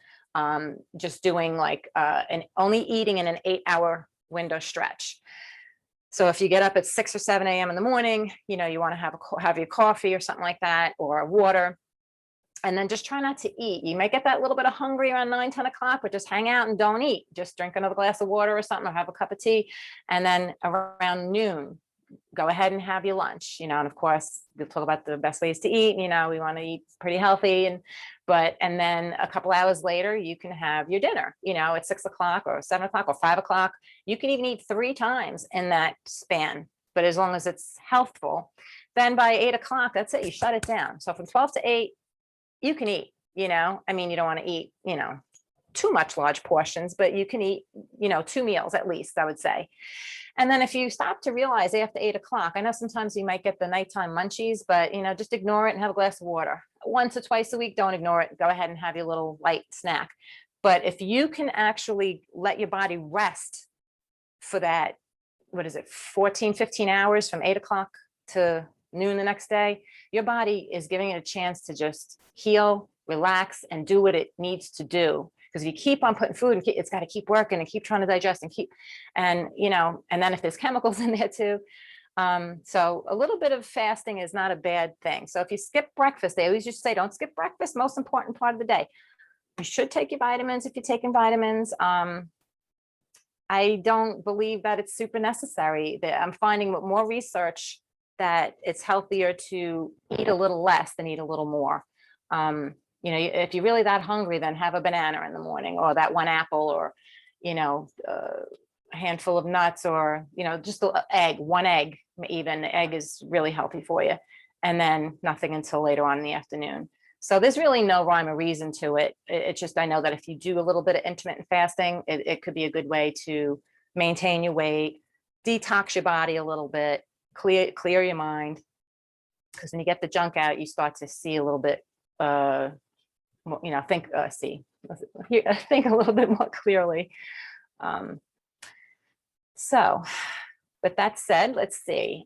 just doing like only eating in an 8-hour window stretch. So if you get up at 6 or 7 a.m. in the morning, you want to have your coffee or something like that, or water, and then just try not to eat. You might get that little bit of hungry around 9, 10 o'clock, but just hang out and don't eat. Just drink another glass of water or something, or have a cup of tea. And then around noon, go ahead and have your lunch, and of course we'll talk about the best ways to eat. We want to eat pretty healthy, and then a couple hours later you can have your dinner, at 6 o'clock or 7 o'clock or 5 o'clock. You can even eat 3 times in that span, but as long as it's healthful, then by 8 o'clock, that's it, you shut it down. So from 12 to 8, you can eat, I mean, you don't want to eat, too much large portions, but you can eat, 2 meals at least, I would say. And then if you stop to realize after 8 o'clock, I know sometimes you might get the nighttime munchies, but just ignore it and have a glass of water. Once or twice a week, don't ignore it. Go ahead and have your little light snack. But if you can actually let your body rest for that, 14, 15 hours from 8 o'clock to noon the next day, your body is giving it a chance to just heal, relax, and do what it needs to do. Because if you keep on putting food, it's got to keep working and keep trying to digest and then if there's chemicals in there too. So a little bit of fasting is not a bad thing. So if you skip breakfast, they always just say, don't skip breakfast, most important part of the day. You should take your vitamins if you're taking vitamins. I don't believe that it's super necessary. That I'm finding with more research that it's healthier to eat a little less than eat a little more. If you're really that hungry, then have a banana in the morning, or that one apple, or a handful of nuts, or just an egg, one egg. Even the egg is really healthy for you, and then nothing until later on in the afternoon. So there's really no rhyme or reason to it. It's just, I know that if you do a little bit of intermittent fasting, it could be a good way to maintain your weight, detox your body a little bit, clear your mind. Because when you get the junk out, you start to see a little bit, think a little bit more clearly. So with that said, let's see.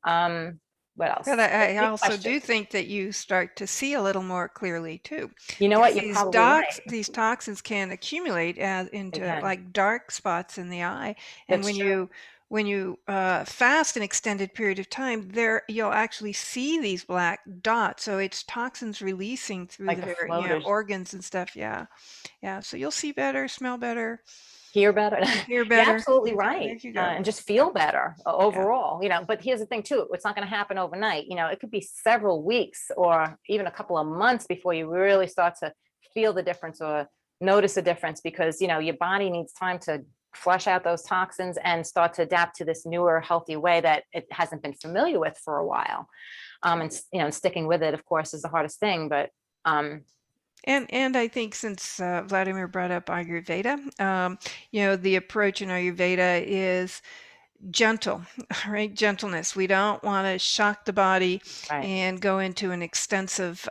What else? But I Big also do question. think that you start to see a little more clearly too. You know what? Because You're probably right. these toxins can accumulate They into can. like dark spots in the eye, and That's true. when you fast an extended period of time, there you'll actually see these black dots. So it's toxins releasing through Like the the very floaters. organs and stuff. Yeah, yeah. So you'll see better, smell better, Hear better. hear You're better. absolutely There right. you go. And just feel better Yeah. overall, but here's the thing too, it's not going to happen overnight. It could be several weeks or even a couple of months before you really start to feel the difference or notice a difference, because, your body needs time to flush out those toxins and start to adapt to this newer, healthy way that it hasn't been familiar with for a while. And sticking with it, of course, is the hardest thing, but And I think since Vladimir brought up Ayurveda, the approach in Ayurveda is gentle, right? Gentleness. We don't want to shock the body right. and go into an extensive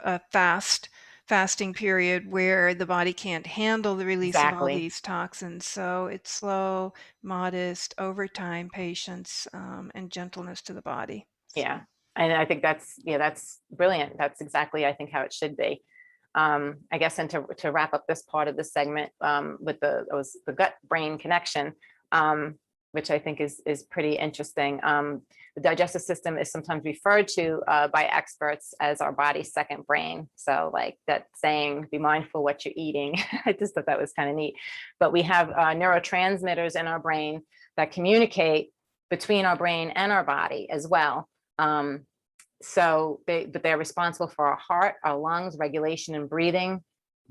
fasting period where the body can't handle the release of all Exactly. these toxins. So it's slow, modest, over time, patience, and gentleness to the body. Yeah. And I think that's brilliant. That's exactly, I think, how it should be. I guess, and to wrap up this part of the segment, with the gut brain connection, which I think is pretty interesting. The digestive system is sometimes referred to by experts as our body's second brain. So like that saying, be mindful what you're eating. I just thought that was kind of neat. But we have neurotransmitters in our brain that communicate between our brain and our body as well. So they're responsible for our heart, our lungs, regulation and breathing,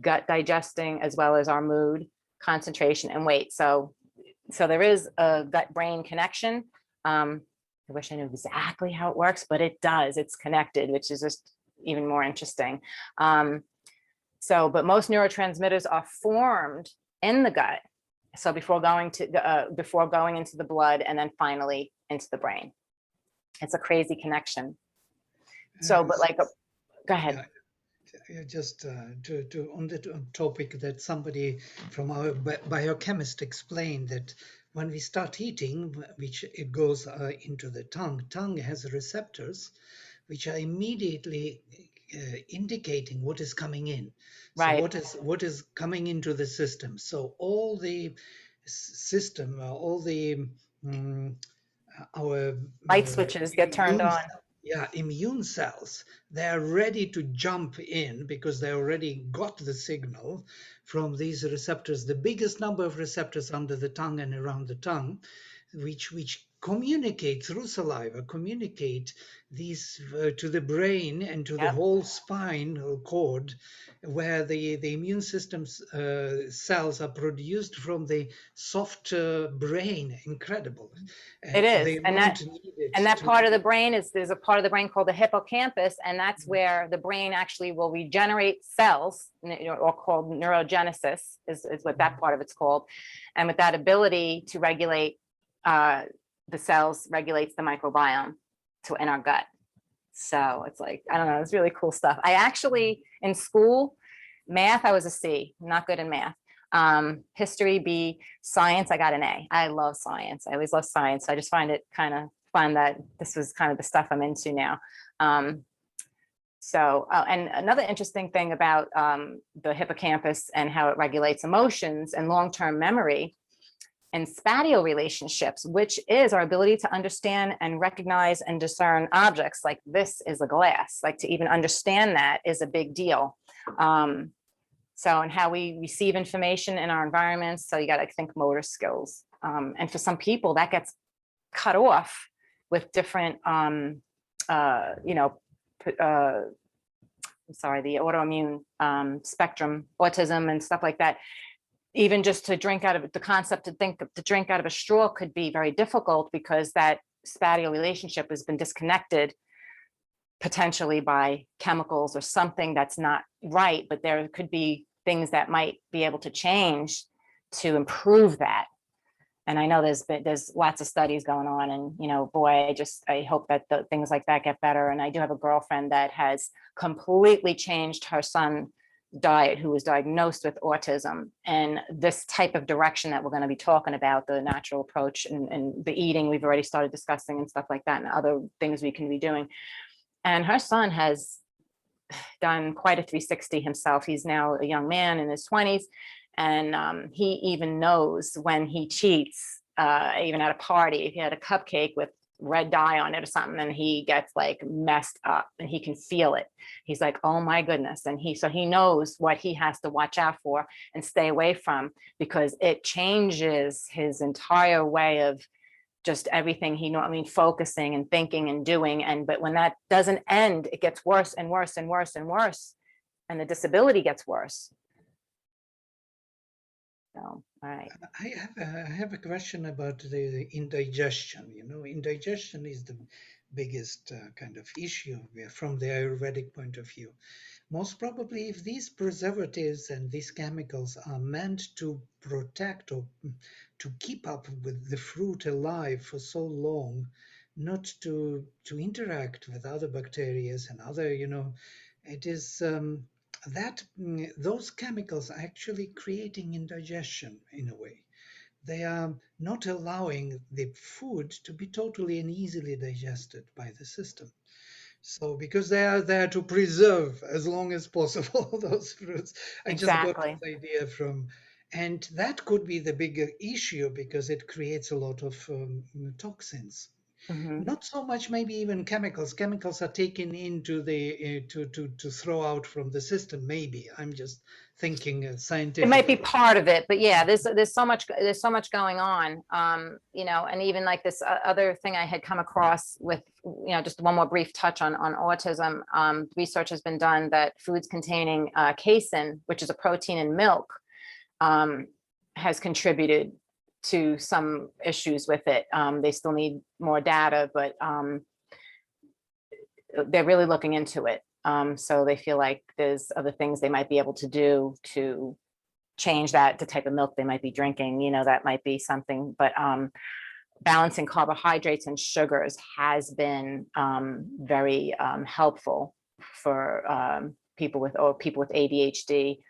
gut digesting, as well as our mood, concentration, and weight. So there is a gut brain connection. I wish I knew exactly how it works, but it does. It's connected, which is just even more interesting. But most neurotransmitters are formed in the gut. So before going into the blood and then finally into the brain. It's a crazy connection. So, but go ahead. Just on the topic that somebody from our biochemist explained, that when we start eating, which it goes into the tongue has receptors which are immediately indicating what is coming in. Right. So what is coming into the system. So all the system, all the our light switches get turned on. Immune cells, they're ready to jump in because they already got the signal from these receptors, the biggest number of receptors under the tongue and around the tongue, which communicate through saliva, communicate these to the brain and to the whole spinal cord, where the immune system's cells are produced from the soft brain. Incredible. It is. And that part of the brain there's a part of the brain called the hippocampus, and that's where the brain actually will regenerate cells, or called neurogenesis is what that part of it's called. And with that ability to regulate the cells, regulates the microbiome in our gut. So it's like, I don't know, it's really cool stuff. I actually, in school, math, I was a C, not good in math. History, B, science, I got an A. I love science. I always love science. I just find it kind of fun that this was kind of the stuff I'm into now. And another interesting thing about the hippocampus and how it regulates emotions and long-term memory and spatial relationships, which is our ability to understand and recognize and discern objects, like this is a glass. Like, to even understand that is a big deal. And how we receive information in our environments. So you got to think motor skills. And for some people that gets cut off with different, the autoimmune spectrum, autism and stuff like that. Even just to drink out of to drink out of a straw could be very difficult, because that spatial relationship has been disconnected potentially by chemicals or something that's not right, but there could be things that might be able to change to improve that. And I know there's lots of studies going on, and boy, I hope that things like that get better. And I do have a girlfriend that has completely changed her son diet, who was diagnosed with autism, and this type of direction that we're going to be talking about, the natural approach and the eating, we've already started discussing, and stuff like that, and other things we can be doing. And her son has done quite a 360 himself. He's now a young man in his 20s, and he even knows when he cheats, even at a party. If he had a cupcake with red dye on it or something, and he gets like messed up, and he can feel it. He's like, oh my goodness. And he knows what he has to watch out for and stay away from, because it changes his entire way of just everything focusing and thinking and doing. But when that doesn't end, it gets worse and worse and worse and worse, and the disability gets worse. So, all right. I have a question about the indigestion. Indigestion is the biggest kind of issue from the Ayurvedic point of view. Most probably, if these preservatives and these chemicals are meant to protect or to keep up with the fruit alive for so long, not to interact with other bacteria and other, it is those chemicals are actually creating indigestion in a way. They are not allowing the food to be totally and easily digested by the system. So because they are there to preserve as long as possible those fruits. I just got Exactly. this idea and that could be the bigger issue because it creates a lot of toxins. Mhm. Not so much maybe even chemicals. Chemicals are taken into the to throw out from the system. Maybe I'm just thinking It might be scientifically. part of it, but yeah, there's so much going on. And even like this other thing I had come across with, just one more brief touch on autism. Research has been done that foods containing casein, which is a protein in milk, has contributed to some issues with it. They still need more data, but they're really looking into it. So they feel like there's other things they might be able to do to change the type of milk they might be drinking. That might be something. But balancing carbohydrates and sugars has been very helpful for people with ADHD.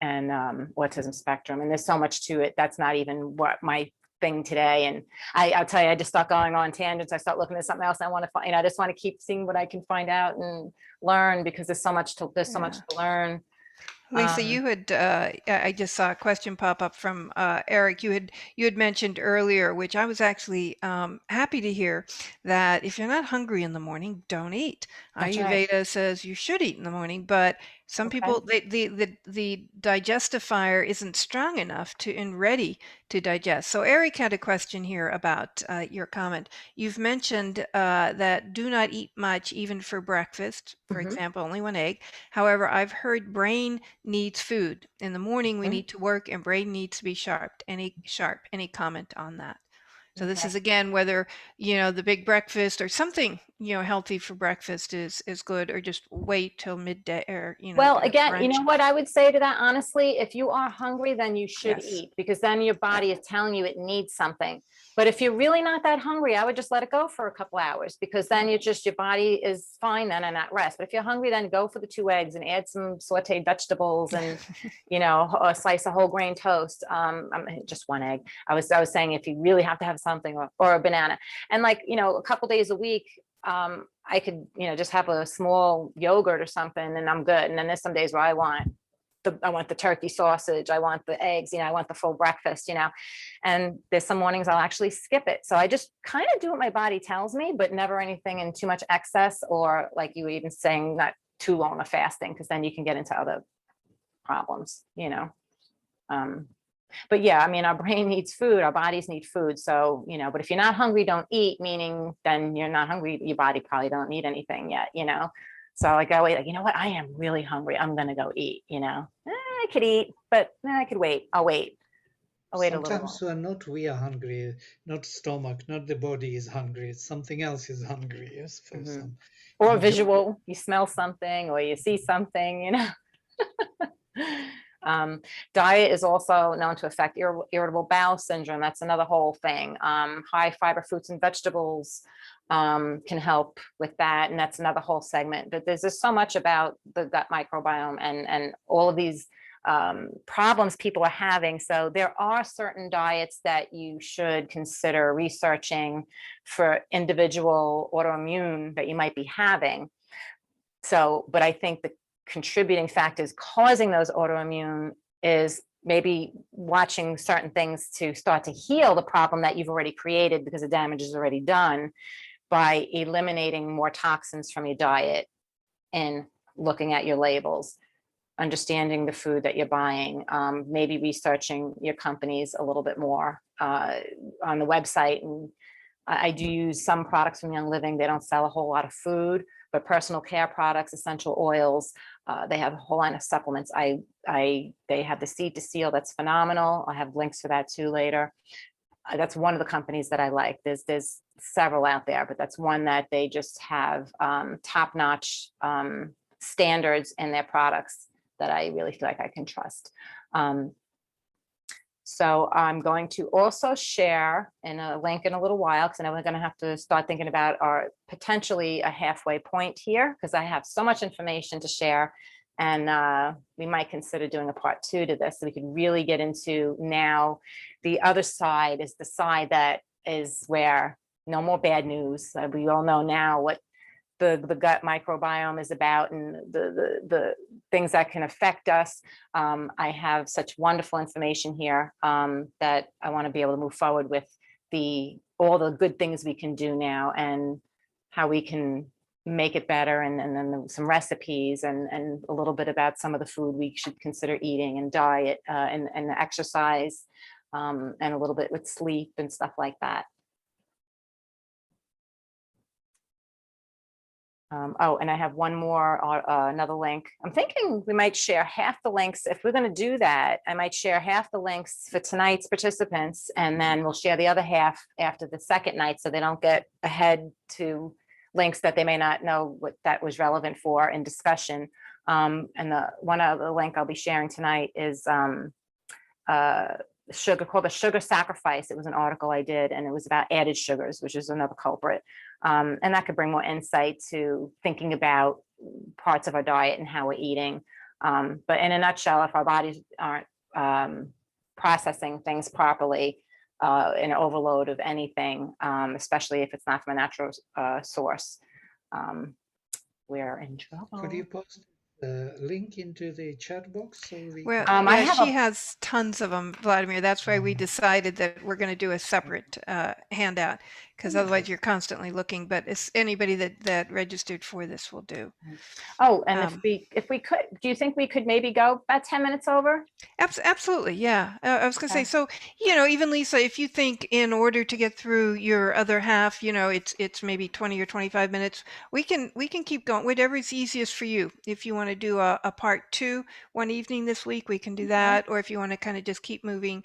And autism spectrum. And there's so much to it. That's not even what my thing today. And I'll tell you, I just start going on tangents. I start looking at something else. I want to find, I just want to keep seeing what I can find out and learn, because there's so much to learn. Lisa, you had, I just saw a question pop up from Eric. You had mentioned earlier, which I was actually happy to hear, that if you're not hungry in the morning, don't eat. That's right. Ayurveda says you should eat in the morning, but some people, the digestive fire isn't strong enough and ready to digest. So Eric had a question here about your comment. You've mentioned that do not eat much, even for breakfast, for example, only one egg. However, I've heard brain needs food. In the morning, we need to work, and brain needs to be sharp. Any comment on that? So this is again whether the big breakfast or something healthy for breakfast is good, or just wait till midday, or Well, during again, brunch. what I would say to that, honestly, if you are hungry, then you should Yes. eat, because then your body is telling you it needs something. But if you're really not that hungry, I would just let it go for a couple hours, because then your body is fine then and at rest. But if you're hungry, then go for the 2 eggs and add some sauteed vegetables and, a slice of whole grain toast. Just 1 egg. I was saying, if you really have to have something, or a banana, and a couple days a week, I could, just have a small yogurt or something, and I'm good. And then there's some days where I want the turkey sausage, I want the eggs, I want the full breakfast, and there's some mornings I'll actually skip it. So I just kind of do what my body tells me, but never anything in too much excess, or like you were even saying, not too long of fasting, because then you can get into other problems, But yeah, our brain needs food, our bodies need food. So, but if you're not hungry, don't eat, meaning then you're not hungry, your body probably don't need anything yet, So I wait, what? I am really hungry. I'm going to go eat, I could eat, but I could wait. I'll wait a little Sometimes longer. not we are hungry, not stomach, not the body is hungry. It's something else is hungry. Yes, for some. Or visual, you smell something or you see something, Diet is also known to affect irritable bowel syndrome. That's another whole thing. High fiber fruits and vegetables can help with that. And that's another whole segment. But there's just so much about the gut microbiome and all of these problems people are having. So there are certain diets that you should consider researching for individual autoimmune that you might be having. So, but I think the contributing factors causing those autoimmune is maybe watching certain things to start to heal the problem that you've already created because the damage is already done by eliminating more toxins from your diet and looking at your labels, understanding the food that you're buying, maybe researching your companies a little bit more on the website. And I do use some products from Young Living. They don't sell a whole lot of food, but personal care products, essential oils, they have a whole line of supplements. They have the Seed to Seal, that's phenomenal. I have links for that too later. That's one of the companies that I like. There's several out there, but that's one that they just have top-notch standards in their products that I really feel like I can trust. So I'm going to also share in a link in a little while, because I know we're going to have to start thinking about our potentially a halfway point here, because I have so much information to share. And we might consider doing a part 2 to this, so we can really get into now. The other side is the side that is where no more bad news. We all know now what the gut microbiome is about and the things that can affect us. I have such wonderful information here that I want to be able to move forward with all the good things we can do now and how we can make it better, and then some recipes and a little bit about some of the food we should consider eating and diet and exercise and a little bit with sleep and stuff like that. Oh, and I have one more, another link. I'm thinking we might share half the links. If we're going to do that, I might share half the links for tonight's participants, and then we'll share the other half after the second night, so they don't get ahead to links that they may not know what that was relevant for in discussion. And the one other link I'll be sharing tonight is sugar, called The Sugar Sacrifice. It was an article I did, and it was about added sugars, which is another culprit. And that could bring more insight to thinking about parts of our diet and how we're eating. But in a nutshell, if our bodies aren't processing things properly, an overload of anything, especially if it's not from a natural source, we're in trouble. Could you post the link into the chat box? So we Well, can... I yeah, have she a- has tons of them, Vladimir. That's why we decided that we're going to do a separate handout, because otherwise you're constantly looking. But it's anybody that registered for this will do. Oh, and if we could, do you think we could maybe go about 10 minutes over? Absolutely, yeah. I was going to say, Okay. so even Lisa, if you think in order to get through your other half, it's maybe 20 or 25 minutes, we can keep going. Whatever is easiest for you. If you want to do a part 2 one evening this week, we can do that. Or if you want to kind of just keep moving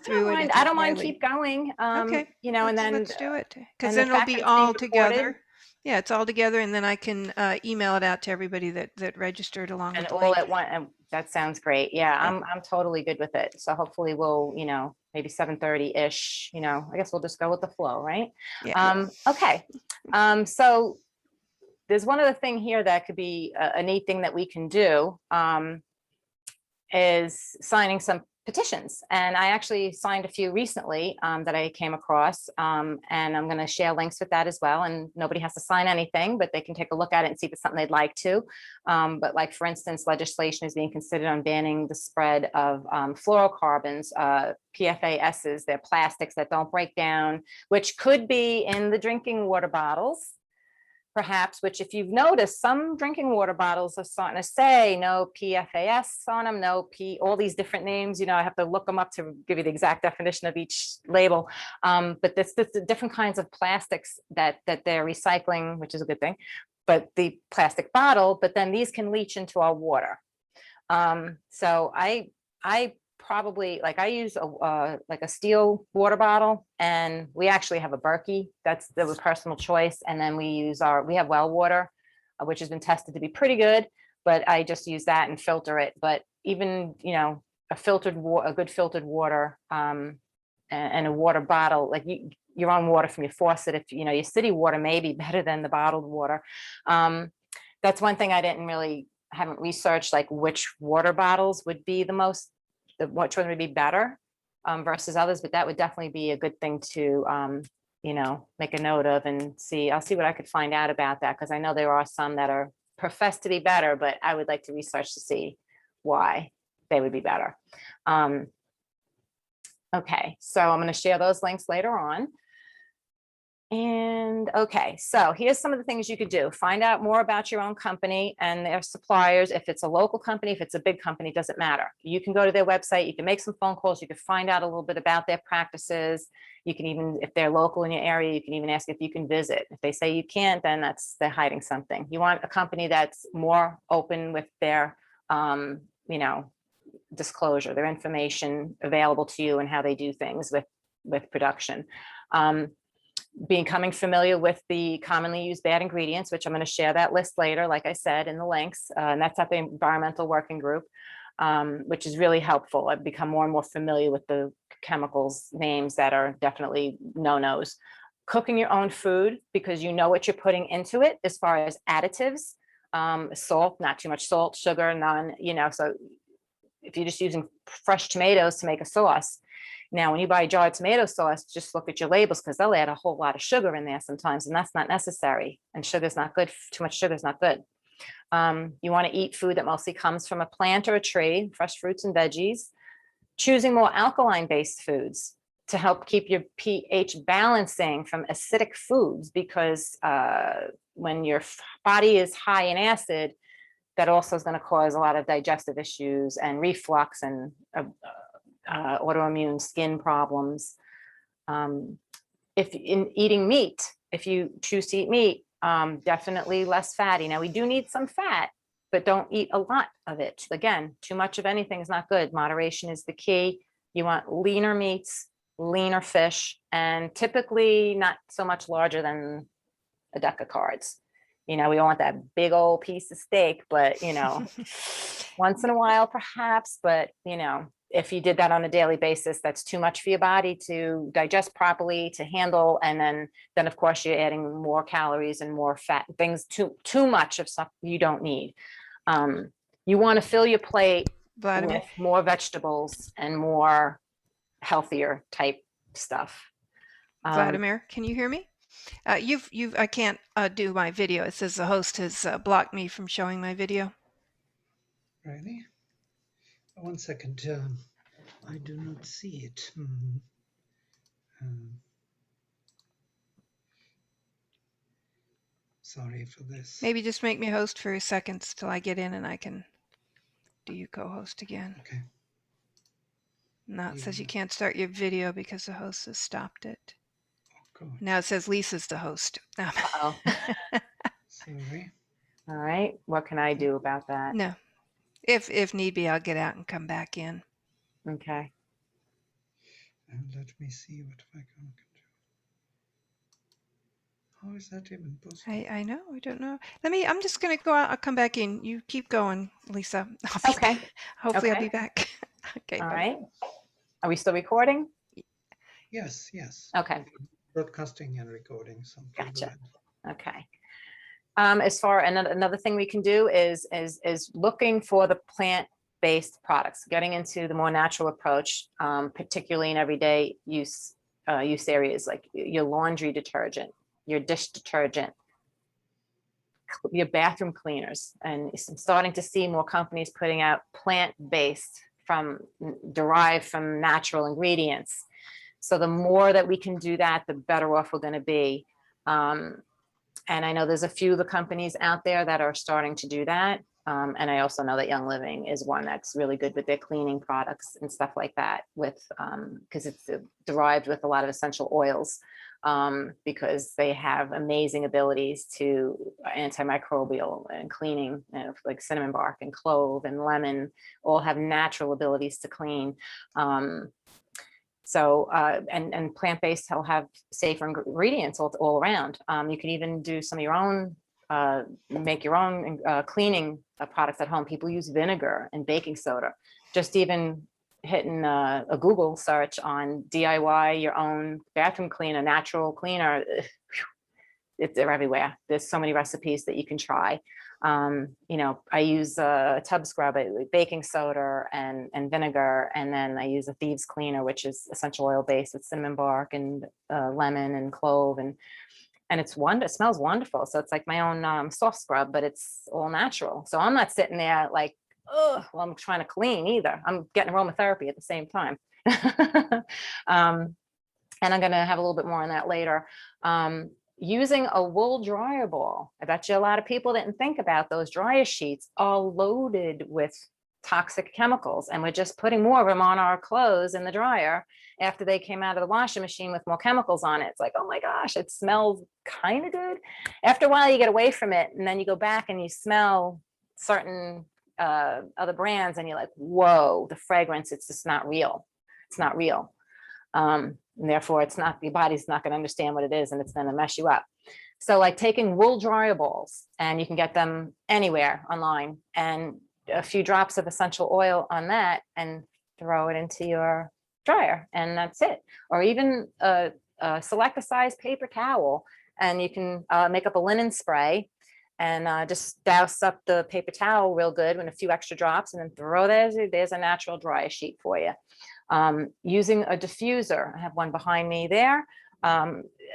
through it. I don't mind keep going. Okay. And then let's do it, because and the then it'll fact be that it's being all recorded. together. Yeah, it's all together, and then I can email it out to everybody that registered along and with the all link. at once. And that sounds great. Yeah, I'm totally good with it. So hopefully we'll, maybe 7:30-ish, I guess we'll just go with the flow, right? Yeah. Okay. So there's one other thing here that could be a neat thing that we can do, is signing some petitions. And I actually signed a few recently that I came across, and I'm going to share links with that as well. And nobody has to sign anything, but they can take a look at it and see if it's something they'd like to. But like, for instance, legislation is being considered on banning the spread of fluorocarbons, PFASs. They're plastics that don't break down, which could be in the drinking water bottles, perhaps, which if you've noticed, some drinking water bottles are starting to say no PFAS on them, all these different names. I have to look them up to give you the exact definition of each label. But this the different kinds of plastics that they're recycling, which is a good thing, but the plastic bottle, but then these can leach into our water. So I probably, like, I use like a steel water bottle, and we actually have a Berkey. That was personal choice. And then we have well water, which has been tested to be pretty good, but I just use that and filter it. But even, you know, a good filtered water, and a water bottle, like your own water from your faucet. If you know your city water may be better than the bottled water. That's one thing I haven't researched, like which water bottles would be which one would be better versus others, but that would definitely be a good thing to you know, make a note of and see. I'll see what I could find out about that, because I know there are some that are professed to be better, but I would like to research to see why they would be better. Okay, so I'm going to share those links later on. And okay, so here's some of the things you could do. Find out more about your own company and their suppliers. If it's a local company, if it's a big company, doesn't matter. You can go to their website, you can make some phone calls, you can find out a little bit about their practices. You can even, if they're local in your area, you can even ask if you can visit. If they say you can't, then they're hiding something. You want a company that's more open with their, you know, disclosure, their information available to you and how they do things with production. Becoming familiar with the commonly used bad ingredients, which I'm going to share that list later, like I said, in the links, and that's at the environmental working group, which is really helpful. I've become more and more familiar with the chemicals names that are definitely no-nos. Cooking your own food, because you know what you're putting into it as far as additives, salt, not too much salt, sugar, none, you know, so if you're just using fresh tomatoes to make a sauce. Now, when you buy jarred tomato sauce, just look at your labels, because they'll add a whole lot of sugar in there sometimes, and that's not necessary. And sugar's not good. Too much sugar is not good. You want to eat food that mostly comes from a plant or a tree, fresh fruits and veggies. Choosing more alkaline-based foods to help keep your pH balancing from acidic foods, because when your body is high in acid, that also is going to cause a lot of digestive issues and reflux and autoimmune skin problems. If in eating meat, if you choose to eat meat, definitely less fatty. Now, we do need some fat, but don't eat a lot of it. Again, too much of anything is not good. Moderation is the key. You want leaner meats, leaner fish, and typically not so much larger than a deck of cards. You know, we don't want that big old piece of steak, but, you know, once in a while, perhaps, but, you know, if you did that on a daily basis, that's too much for your body to digest properly, to handle. And then of course, you're adding more calories and more fat, things, too much of stuff you don't need. You want to fill your plate Vladimir, with more vegetables and more healthier type stuff. Vladimir, can you hear me? I can't do my video. It says the host has blocked me from showing my video. Really? 1 second. I do not see it. Sorry for this. Maybe just make me host for a second till I get in and I can do you co-host again. Okay. Now it says you can't start your video because the host has stopped it. Oh, God. Now it says Lisa's the host. Uh-oh. Sorry. All right. What can I do about that? No. If need be, I'll get out and come back in. Okay. Let me see what I can do. How is that even possible? I know. I don't know. I'm just going to go out. I'll come back in. You keep going, Lisa. Okay. Hopefully I'll Okay. be back. Okay. All bye. right. Are we still recording? Yes, yes. Okay. Broadcasting and recording. So Gotcha. Okay. As far another thing we can do is looking for the plant-based products, getting into the more natural approach, particularly in everyday use areas like your laundry detergent, your dish detergent, your bathroom cleaners. And I'm starting to see more companies putting out plant-based, derived from natural ingredients. So the more that we can do that, the better off we're going to be. And I know there's a few of the companies out there that are starting to do that. And I also know that Young Living is one that's really good with their cleaning products and stuff like that, with because it's derived with a lot of essential oils, because they have amazing abilities to antimicrobial and cleaning, like cinnamon bark and clove and lemon all have natural abilities to clean. So, and plant-based will have safer ingredients all around. You can even do some of your own make your own cleaning products at home. People use vinegar and baking soda. Just even hitting a Google search on DIY your own bathroom cleaner, natural cleaner, they're everywhere. There's so many recipes that you can try. You know, I use a tub scrub, baking soda and vinegar, and then I use a thieves cleaner, which is essential oil based. It's cinnamon bark and lemon and clove, and it smells wonderful. So it's like my own soft scrub, but it's all natural. So I'm not sitting there like, oh, well, I'm trying to clean either. I'm getting aromatherapy at the same time. And I'm going to have a little bit more on that later. Using a wool dryer ball. I bet you a lot of people didn't think about those dryer sheets are loaded with toxic chemicals, and we're just putting more of them on our clothes in the dryer after they came out of the washing machine with more chemicals on it. It's like, oh my gosh, it smells kind of good. After a while, you get away from it, and then you go back and you smell certain other brands, and you're like, whoa, the fragrance, it's just not real. It's not real. And therefore, it's not, your body's not going to understand what it is, and it's going to mess you up. So like taking wool dryer balls, and you can get them anywhere online, and a few drops of essential oil on that, and throw it into your dryer, and that's it. Or even select a size paper towel, and you can make up a linen spray, and just douse up the paper towel real good with a few extra drops, and then throw there's a natural dryer sheet for you. Using a diffuser, I have one behind me there,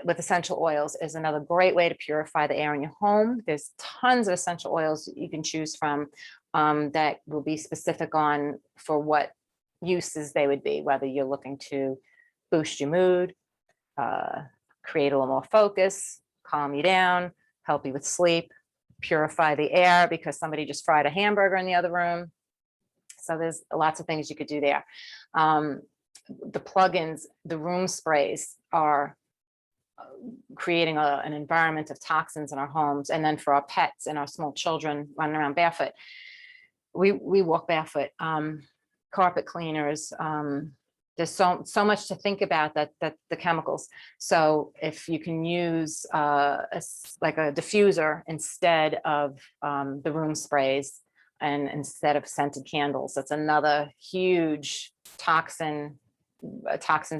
with essential oils is another great way to purify the air in your home. There's tons of essential oils you can choose from that will be specific on for what uses they would be, whether you're looking to boost your mood, create a little more focus, calm you down, help you with sleep, purify the air because somebody just fried a hamburger in the other room. So there's lots of things you could do there. The plugins, the room sprays are creating an environment of toxins in our homes. And then for our pets and our small children running around barefoot, we walk barefoot. Carpet cleaners, there's so much to think about that the chemicals. So if you can use like a diffuser instead of the room sprays, and instead of scented candles, that's another huge toxins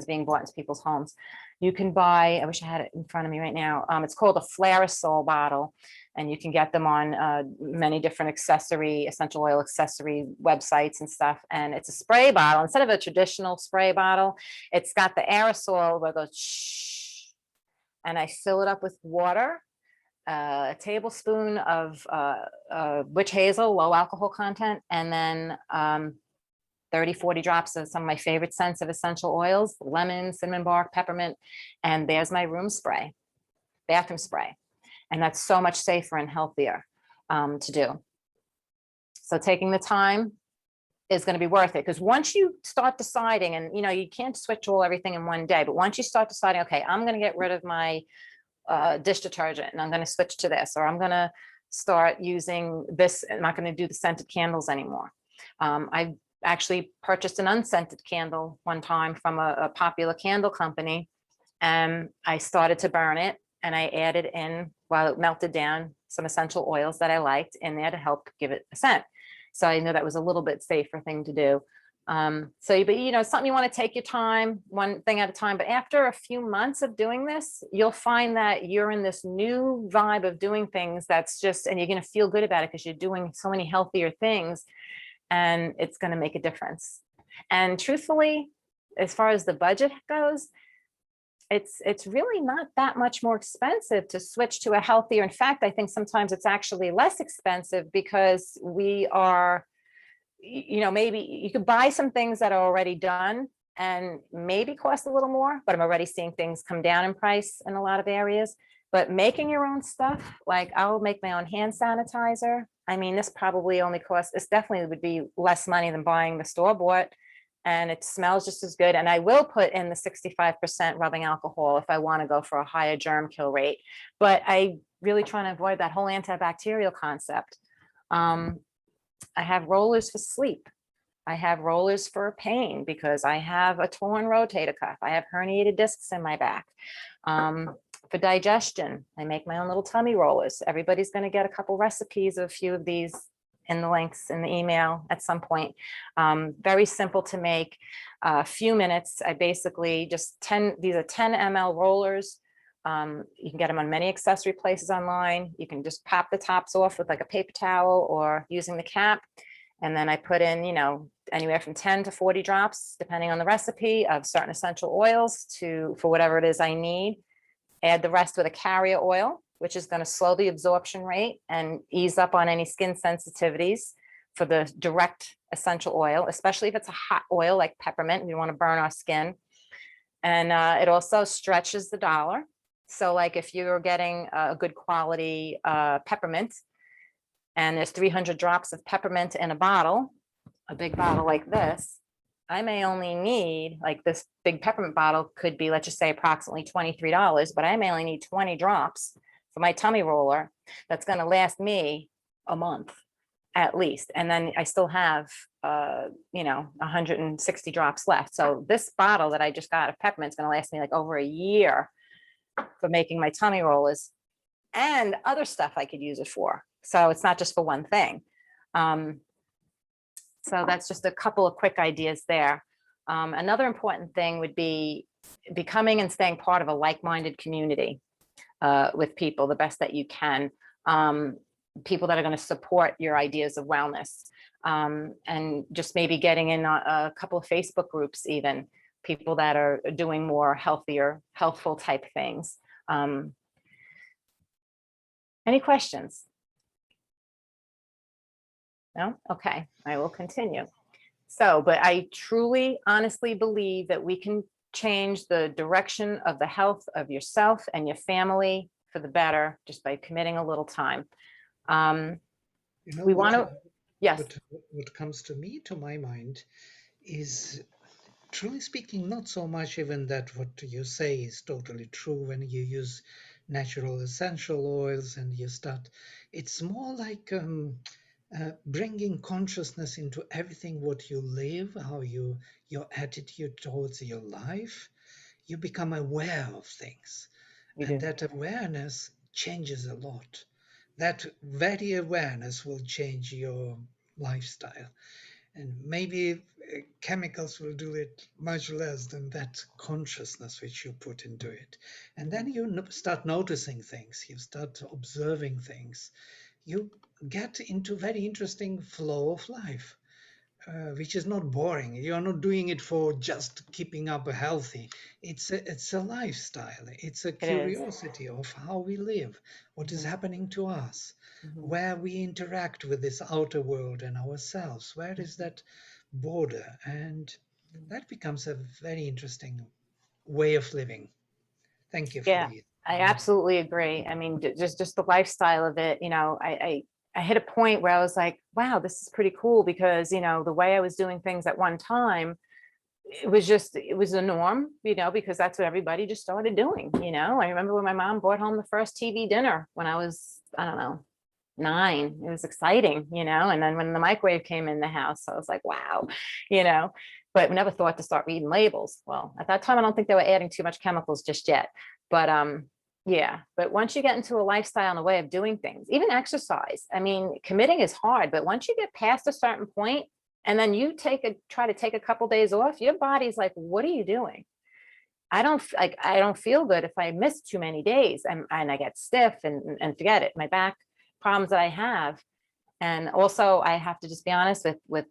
being brought into people's homes. You can buy, I wish I had it in front of me right now. It's called a Flairosol bottle, and you can get them on many different essential oil accessory websites and stuff. And it's a spray bottle. Instead of a traditional spray bottle, it's got the aerosol where it goes shh, and I fill it up with water, a tablespoon of witch hazel, low alcohol content, and then 30-40 drops of some of my favorite scents of essential oils, lemon, cinnamon bark, peppermint, and there's my room spray, bathroom spray. And that's so much safer and healthier to do. So taking the time is going to be worth it, because once you start deciding, and you can't switch everything in one day, but once you start deciding, okay, I'm going to get rid of my dish detergent and I'm going to switch to this, or I'm going to start using this, I'm not going to do the scented candles anymore. I actually purchased an unscented candle one time from a popular candle company, and I started to burn it, and I added in, while it melted down, some essential oils that I liked in there to help give it a scent. So I know that was a little bit safer thing to do. But something you want to take your time, one thing at a time. But after a few months of doing this, you'll find that you're in this new vibe of doing things that's just, and you're going to feel good about it because you're doing so many healthier things, and it's going to make a difference. And truthfully, as far as the budget goes, it's really not that much more expensive to switch to a healthier. In fact, I think sometimes it's actually less expensive, because we are, maybe you could buy some things that are already done and maybe cost a little more, but I'm already seeing things come down in price in a lot of areas. But making your own stuff, like I'll make my own hand sanitizer. I mean, this definitely would be less money than buying the store-bought, and it smells just as good. And I will put in the 65% rubbing alcohol if I want to go for a higher germ kill rate. But I really try to avoid that whole antibacterial concept. I have rollers for sleep. I have rollers for pain because I have a torn rotator cuff. I have herniated discs in my back. For digestion, I make my own little tummy rollers. Everybody's going to get a couple recipes of a few of these in the links in the email at some point. Very simple to make, a few minutes. I basically just these are 10 ml rollers. You can get them on many accessory places online. You can just pop the tops off with like a paper towel or using the cap. And then I put in, anywhere from 10 to 40 drops, depending on the recipe, of certain essential oils for whatever it is I need. Add the rest with a carrier oil, which is going to slow the absorption rate and ease up on any skin sensitivities for the direct essential oil, especially if it's a hot oil like peppermint. We don't want to burn our skin. And it also stretches the dollar. So like if you're getting a good quality peppermint, and there's 300 drops of peppermint in a bottle, a big bottle like this, I may only need, like this big peppermint bottle could be, let's just say approximately $23, but I may only need 20 drops for my tummy roller. That's going to last me a month at least. And then I still have, 160 drops left. So this bottle that I just got of peppermint is going to last me like over a year for making my tummy rollers and other stuff I could use it for. So it's not just for one thing. So that's just a couple of quick ideas there. Another important thing would be becoming and staying part of a like-minded community with people the best that you can. People that are going to support your ideas of wellness, and just maybe getting in a couple of Facebook groups, even people that are doing more healthier, healthful type things. Any questions? No? Okay, I will continue. So, but I truly, honestly believe that we can change the direction of the health of yourself and your family for the better just by committing a little time. We want to, yes. What comes to my mind is, truly speaking, not so much even that what you say is totally true when you use natural essential oils and you start. It's more like bringing consciousness into everything what you live, how your attitude towards your life. You become aware of things, and that awareness changes a lot. That very awareness will change your lifestyle, and maybe chemicals will do it much less than that consciousness which you put into it. And then you start noticing things, you start observing things, you get into very interesting flow of life, which is not boring. You're not doing it for just keeping up healthy. It's a lifestyle. It's a curiosity of how we live, what is happening to us, where we interact with this outer world and ourselves. Where is that border? And that becomes a very interesting way of living. Thank you for the. I absolutely agree. I mean, just the lifestyle of it, I hit a point where I was like, wow, this is pretty cool, because, the way I was doing things at one time, it was a norm, because that's what everybody just started doing. I remember when my mom brought home the first TV dinner when I was, I don't know, 9. It was exciting, and then when the microwave came in the house, I was like, wow, but never thought to start reading labels. Well, at that time, I don't think they were adding too much chemicals just yet. But yeah, but once you get into a lifestyle and a way of doing things, even exercise, I mean, committing is hard, but once you get past a certain point and then you try to take a couple days off, your body's like, what are you doing? I don't feel good if I miss too many days, and I get stiff and forget it. My back problems that I have. And also I have to just be honest with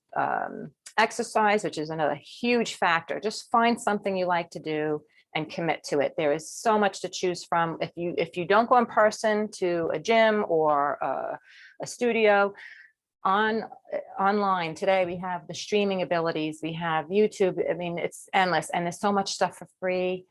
exercise, which is another huge factor. Just find something you like to do and commit to it. There is so much to choose from. If you don't go in person to a gym or a studio, online today, we have the streaming abilities, we have YouTube. I mean, it's endless, and there's so much stuff for free.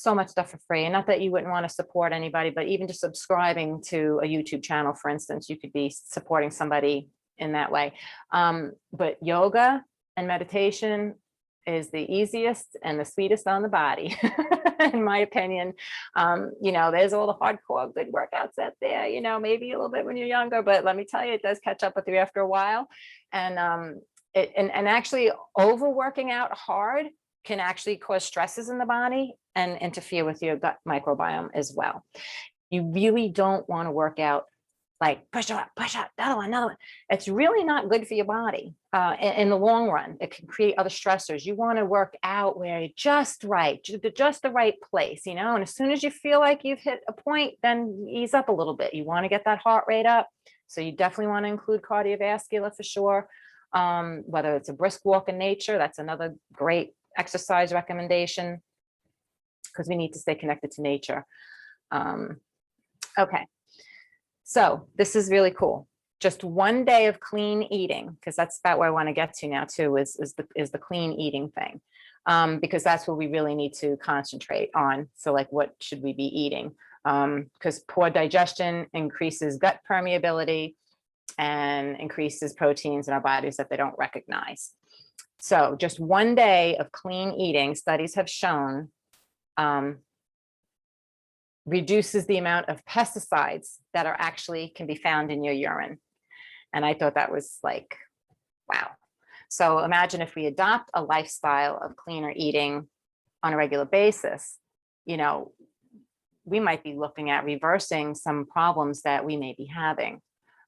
And not that you wouldn't want to support anybody, but even just subscribing to a YouTube channel, for instance, you could be supporting somebody in that way. But yoga and meditation is the easiest and the sweetest on the body, in my opinion. There's all the hardcore good workouts out there, maybe a little bit when you're younger, but let me tell you, it does catch up with you after a while. And actually overworking out hard can actually cause stresses in the body and interfere with your gut microbiome as well. You really don't want to work out like push up, another one, another one. It's really not good for your body in the long run. It can create other stressors. You want to work out where you're just right, just the right place, you know, and as soon as you feel like you've hit a point, then ease up a little bit. You want to get that heart rate up. So you definitely want to include cardiovascular for sure. Whether it's a brisk walk in nature, that's another great exercise recommendation because we need to stay connected to nature. Okay. So this is really cool. Just one day of clean eating, because that's about where I want to get to now too, is the clean eating thing, because that's what we really need to concentrate on. So like, what should we be eating? Because poor digestion increases gut permeability and increases proteins in our bodies that they don't recognize. So just one day of clean eating, studies have shown, reduces the amount of pesticides that are actually can be found in your urine. And I thought that was like, wow. So imagine if we adopt a lifestyle of cleaner eating on a regular basis, you know, we might be looking at reversing some problems that we may be having.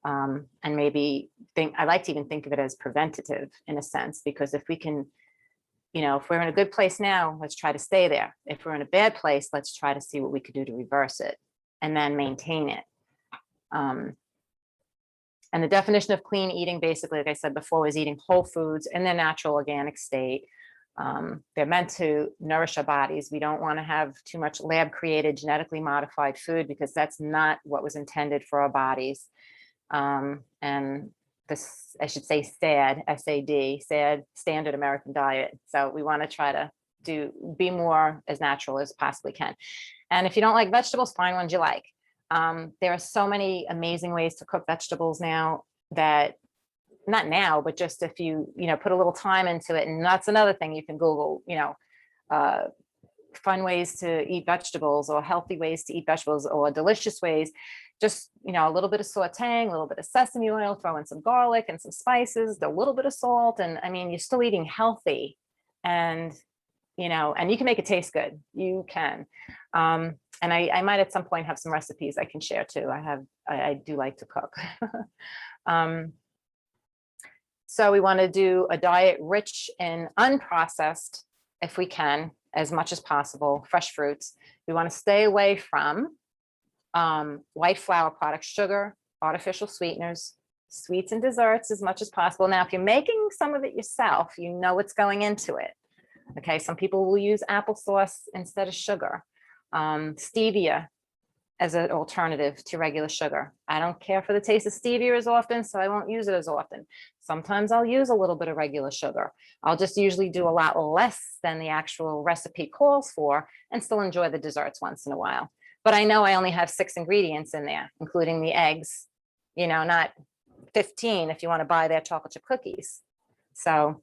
And maybe I like to even think of it as preventative in a sense, because if we can, you know, if we're in a good place now, let's try to stay there. If we're in a bad place, let's try to see what we could do to reverse it and then maintain it. And the definition of clean eating, basically, like I said before, is eating whole foods in their natural organic state. They're meant to nourish our bodies. We don't want to have too much lab created, genetically modified food, because that's not what was intended for our bodies. And this, I should say, SAD, S-A-D, SAD, Standard American Diet. So we want to try to be more as natural as possibly can. And if you don't like vegetables, find ones you like. There are so many amazing ways to cook vegetables now that, not now, but just if you put a little time into it. And that's another thing you can Google, fun ways to eat vegetables, or healthy ways to eat vegetables, or delicious ways. Just, a little bit of sauteing, a little bit of sesame oil, throw in some garlic and some spices, a little bit of salt. And I mean, you're still eating healthy, and, and you can make it taste good. You can. And I might at some point have some recipes I can share too. I do like to cook. So we want to do a diet rich in unprocessed, if we can, as much as possible, fresh fruits. We want to stay away from white flour products, sugar, artificial sweeteners, sweets and desserts as much as possible. Now, if you're making some of it yourself, you know what's going into it. Okay, some people will use applesauce instead of sugar. Stevia as an alternative to regular sugar. I don't care for the taste of stevia as often, so I won't use it as often. Sometimes I'll use a little bit of regular sugar. I'll just usually do a lot less than the actual recipe calls for, and still enjoy the desserts once in a while. But I know I only have 6 ingredients in there, including the eggs, not 15 if you want to buy their chocolate chip cookies. So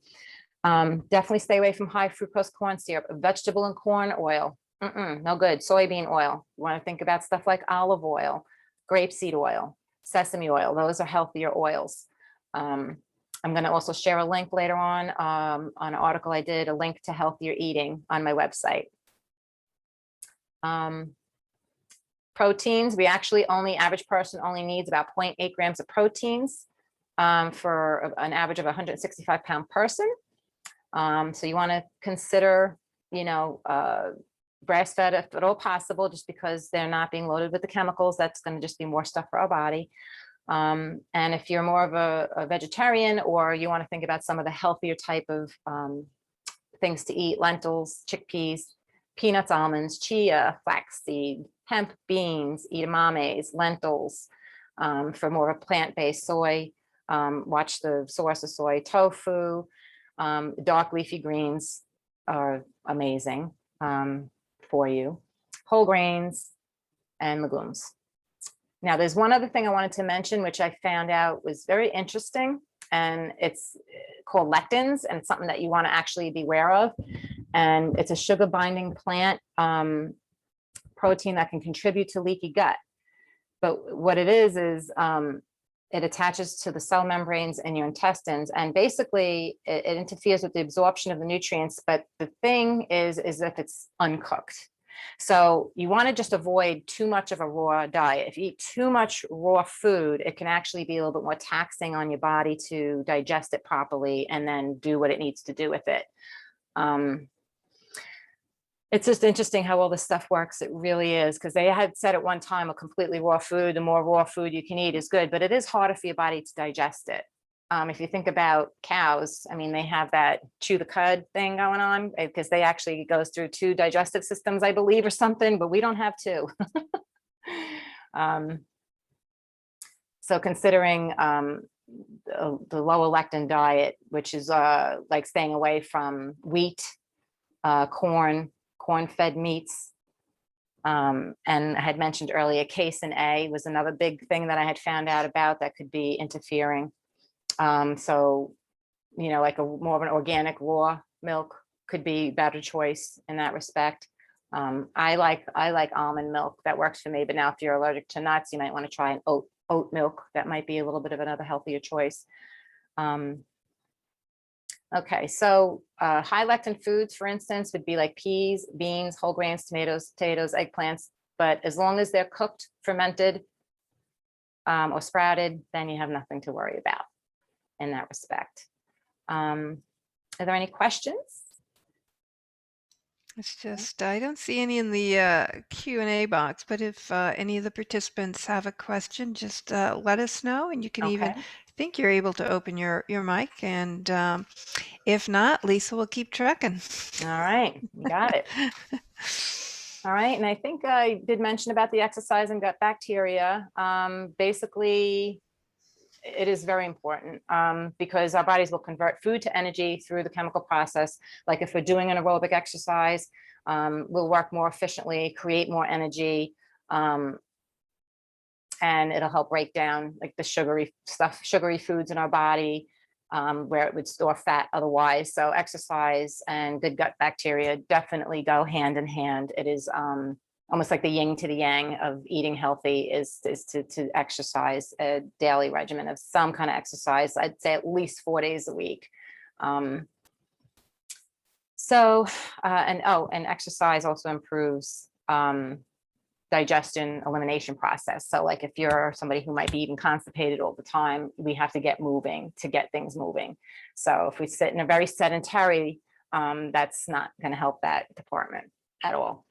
definitely stay away from high fructose corn syrup, vegetable and corn oil. No good. Soybean oil. You want to think about stuff like olive oil, grapeseed oil, sesame oil. Those are healthier oils. I'm going to also share a link later on an article I did, a link to healthier eating on my website. Proteins, average person only needs about 0.8 grams of proteins for an average of 165-pound person. So you want to consider, grass fed if at all possible, just because they're not being loaded with the chemicals. That's going to just be more stuff for our body. And if you're more of a vegetarian, or you want to think about some of the healthier type of things to eat, lentils, chickpeas, peanuts, almonds, chia, flaxseed, hemp, beans, edamames, lentils, for more of a plant-based soy, watch the source of soy, tofu, dark leafy greens are amazing for you, whole grains and legumes. Now, there's one other thing I wanted to mention, which I found out was very interesting, and it's called lectins, and it's something that you want to actually be aware of. And it's a sugar binding plant protein that can contribute to leaky gut. But what it is it attaches to the cell membranes in your intestines, and basically it interferes with the absorption of the nutrients. But the thing is if it's uncooked. So you want to just avoid too much of a raw diet. If you eat too much raw food, it can actually be a little bit more taxing on your body to digest it properly and then do what it needs to do with it. It's just interesting how all this stuff works. It really is, because they had said at one time a completely raw food, the more raw food you can eat is good, but it is harder for your body to digest it. If you think about cows, I mean, they have that chew the cud thing going on because they actually goes through 2 digestive systems, I believe, or something, but we don't have 2. So considering the lower lectin diet, which is like staying away from wheat, corn-fed meats, and I had mentioned earlier, casein A was another big thing that I had found out about that could be interfering. So, you know, like more of an organic raw milk could be better choice in that respect. I like almond milk. That works for me. But now if you're allergic to nuts, you might want to try an oat milk. That might be a little bit of another healthier choice. Okay, so high lectin foods, for instance, would be like peas, beans, whole grains, tomatoes, potatoes, eggplants. But as long as they're cooked, fermented, or sprouted, then you have nothing to worry about in that respect. Are there any questions? It's just, I don't see any in the Q&A box, but if any of the participants have a question, just let us know, and you can even, Okay. I think you're able to open your mic, and if not, Lisa will keep trucking. All right, you got it. All right, and I think I did mention about the exercise and gut bacteria. Basically, it is very important because our bodies will convert food to energy through the chemical process. Like if we're doing an aerobic exercise, we'll work more efficiently, create more energy, and it'll help break down like the sugary stuff, sugary foods in our body, where it would store fat otherwise. So exercise and good gut bacteria definitely go hand in hand. It is almost like the yin to the yang of eating healthy is to exercise, a daily regimen of some kind of exercise. I'd say at least 4 days a week. And exercise also improves digestion elimination process. So like if you're somebody who might be even constipated all the time, we have to get moving to get things moving. So if we sit in a very sedentary, that's not going to help that department at all.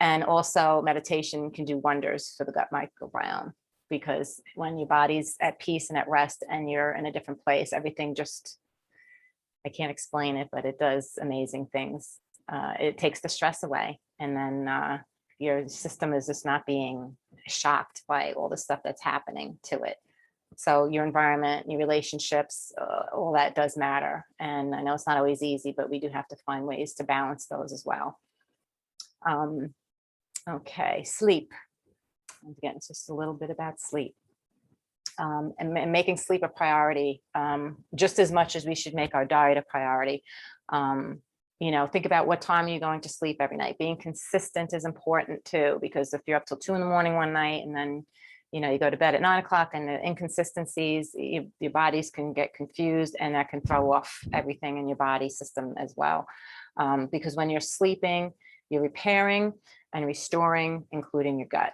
And also meditation can do wonders for the gut microbiome, because when your body's at peace and at rest and you're in a different place, everything just, I can't explain it, but it does amazing things. It takes the stress away, and then your system is just not being shocked by all the stuff that's happening to it. So your environment, your relationships, all that does matter. And I know it's not always easy, but we do have to find ways to balance those as well. Okay, sleep. Again, just a little bit about sleep. And making sleep a priority, just as much as we should make our diet a priority. You know, think about what time you're going to sleep every night. Being consistent is important too, because if you're up till 2 in the morning one night and then, you know, you go to bed at 9 o'clock, and the inconsistencies, your bodies can get confused, and that can throw off everything in your body system as well. Because when you're sleeping, you're repairing and restoring, including your gut.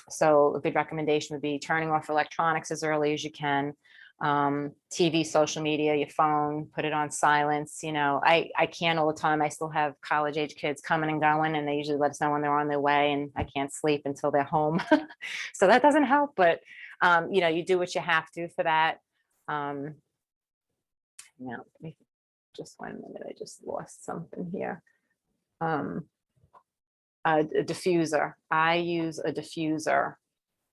So a good recommendation would be turning off electronics as early as you can. TV, social media, your phone, put it on silence. You know, I can't all the time. I still have college age kids coming and going, and they usually let us know when they're on their way, and I can't sleep until they're home. So that doesn't help, but you know, you do what you have to for that. Now, just 1 minute, I just lost something here. A diffuser. I use a diffuser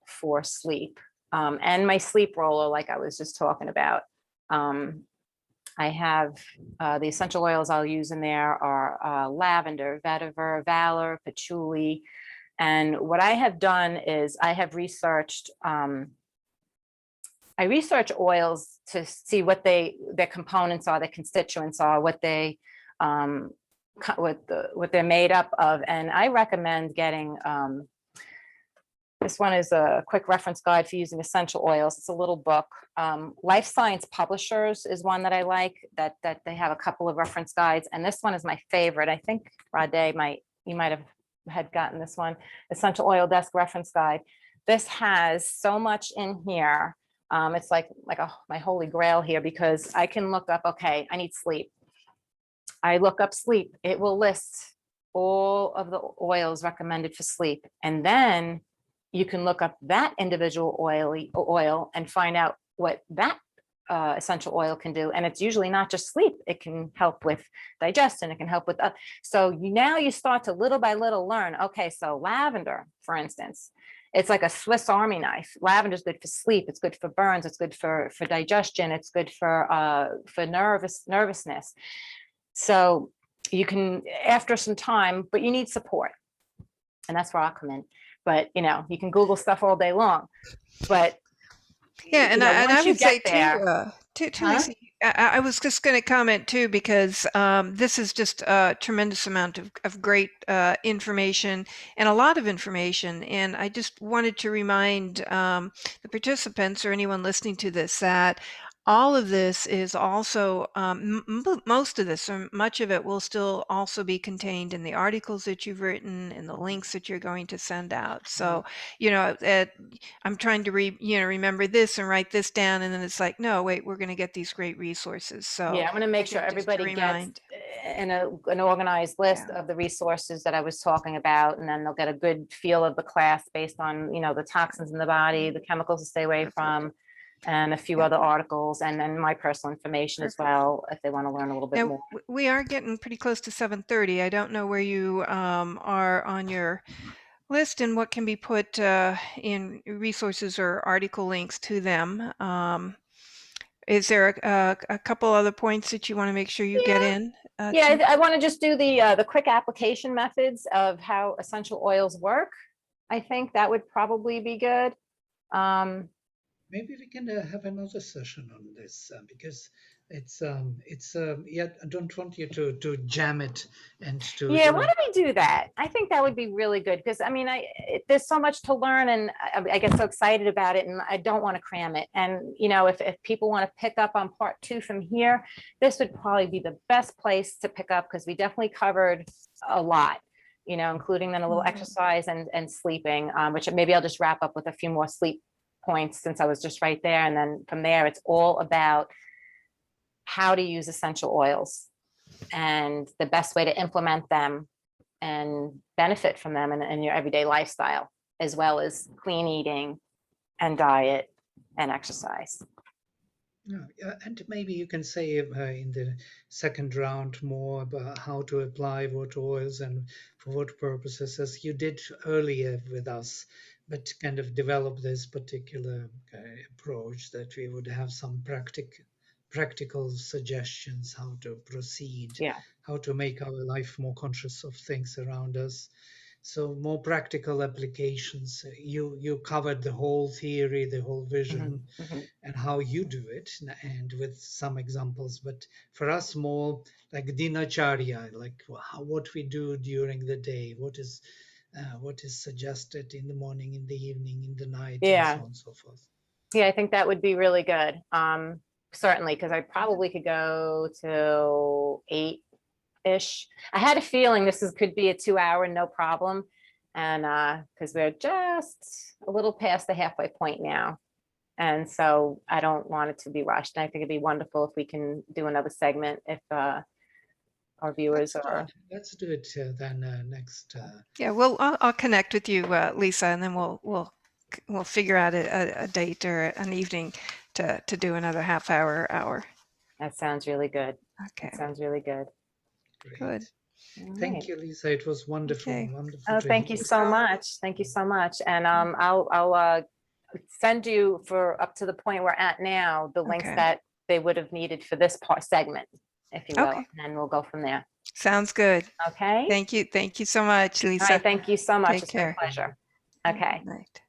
for sleep. And my sleep roller, like I was just talking about. I have the essential oils I'll use in there are lavender, vetiver, valor, patchouli. And what I have done is I have researched, I research oils to see what their components are, their constituents are, what they're made up of. And I recommend getting This one is a quick reference guide for using essential oils. It's a little book. Life Science Publishers is one that I like, that they have a couple of reference guides. And this one is my favorite. I think Rade you might have had gotten this one, Essential Oil Desk Reference Guide. This has so much in here. It's like my holy grail here, because I can look up, okay, I need sleep. I look up sleep. It will list all of the oils recommended for sleep. And then you can look up that individual oil and find out what that essential oil can do. And it's usually not just sleep. It can help with digestion. It can help with, so now you start to little by little learn, okay, so lavender, for instance, it's like a Swiss Army knife. Lavender is good for sleep. It's good for burns. It's good for digestion. It's good for nervousness. So you can, after some time, but you need support. And that's where I'll come in. But, you can Google stuff all day long, but yeah, and I would say too, Huh? Lisa, I was just going to comment too, because this is just a tremendous amount of great information and a lot of information. And I just wanted to remind the participants or anyone listening to this that all of this is also, most of this, or much of it, will still also be contained in the articles that you've written and the links that you're going to send out. So, I'm trying to remember this and write this down, and then it's like, no, wait, we're going to get these great resources. So yeah, I'm going to make sure just to everybody gets remind. an organized list of the resources that I was talking about, and then they'll get a good feel of the class based on, the toxins in the body, the chemicals to stay away from, and a few other articles, and then my personal information as well, if they want to learn a little bit Now, more. we are getting pretty close to 7:30. I don't know where you are on your list and what can be put in resources or article links to them. Is there a couple other points that you want to make sure you get in? Yeah, I want to just do the quick application methods of how essential oils work. I think that would probably be good. Maybe we can have another session on this because it's yeah, I don't want you to jam it and to Yeah, why don't we do that? I think that would be really good, because I mean, there's so much to learn, and I get so excited about it, and I don't want to cram it. And if people want to pick up on part 2 from here, this would probably be the best place to pick up, because we definitely covered a lot, including then a little exercise and sleeping, which maybe I'll just wrap up with a few more sleep points since I was just right there. And then from there, it's all about how to use essential oils and the best way to implement them and benefit from them in your everyday lifestyle, as well as clean eating and diet and exercise. Yeah, and maybe you can say in the second round more about how to apply what oils and for what purposes, as you did earlier with us, but kind of develop this particular approach that we would have some practical suggestions how to proceed, how to make our life more conscious of things around us. So more practical applications. You covered the whole theory, the whole vision, and how you do it, and with some examples. But for us, more like dinacharya, like what we do during the day, what is suggested in the morning, in the evening, in the night, and so on and so forth. Yeah, I think that would be really good. Certainly, because I probably could go to 8-ish. I had a feeling this could be a 2-hour, no problem. And because we're just a little past the halfway point now. And so I don't want it to be rushed. And I think it'd be wonderful if we can do another segment if our viewers are. Let's do it then next. Yeah, well, I'll connect with you, Lisa, and then we'll figure out a date or an evening to do another half hour. That sounds really good. Okay. That sounds really good. Great. Good. Thank you, Lisa. It was wonderful. Okay. Wonderful. Oh, thank you so much. Thank you so much. And I'll send you for up to the point we're at now, the links that they would have needed for this segment, if you will, and then we'll go from there. Sounds good. Okay. Thank you. Thank you so much, Lisa. All right. Thank you so much. Take It's been a care. pleasure. Okay. Good night.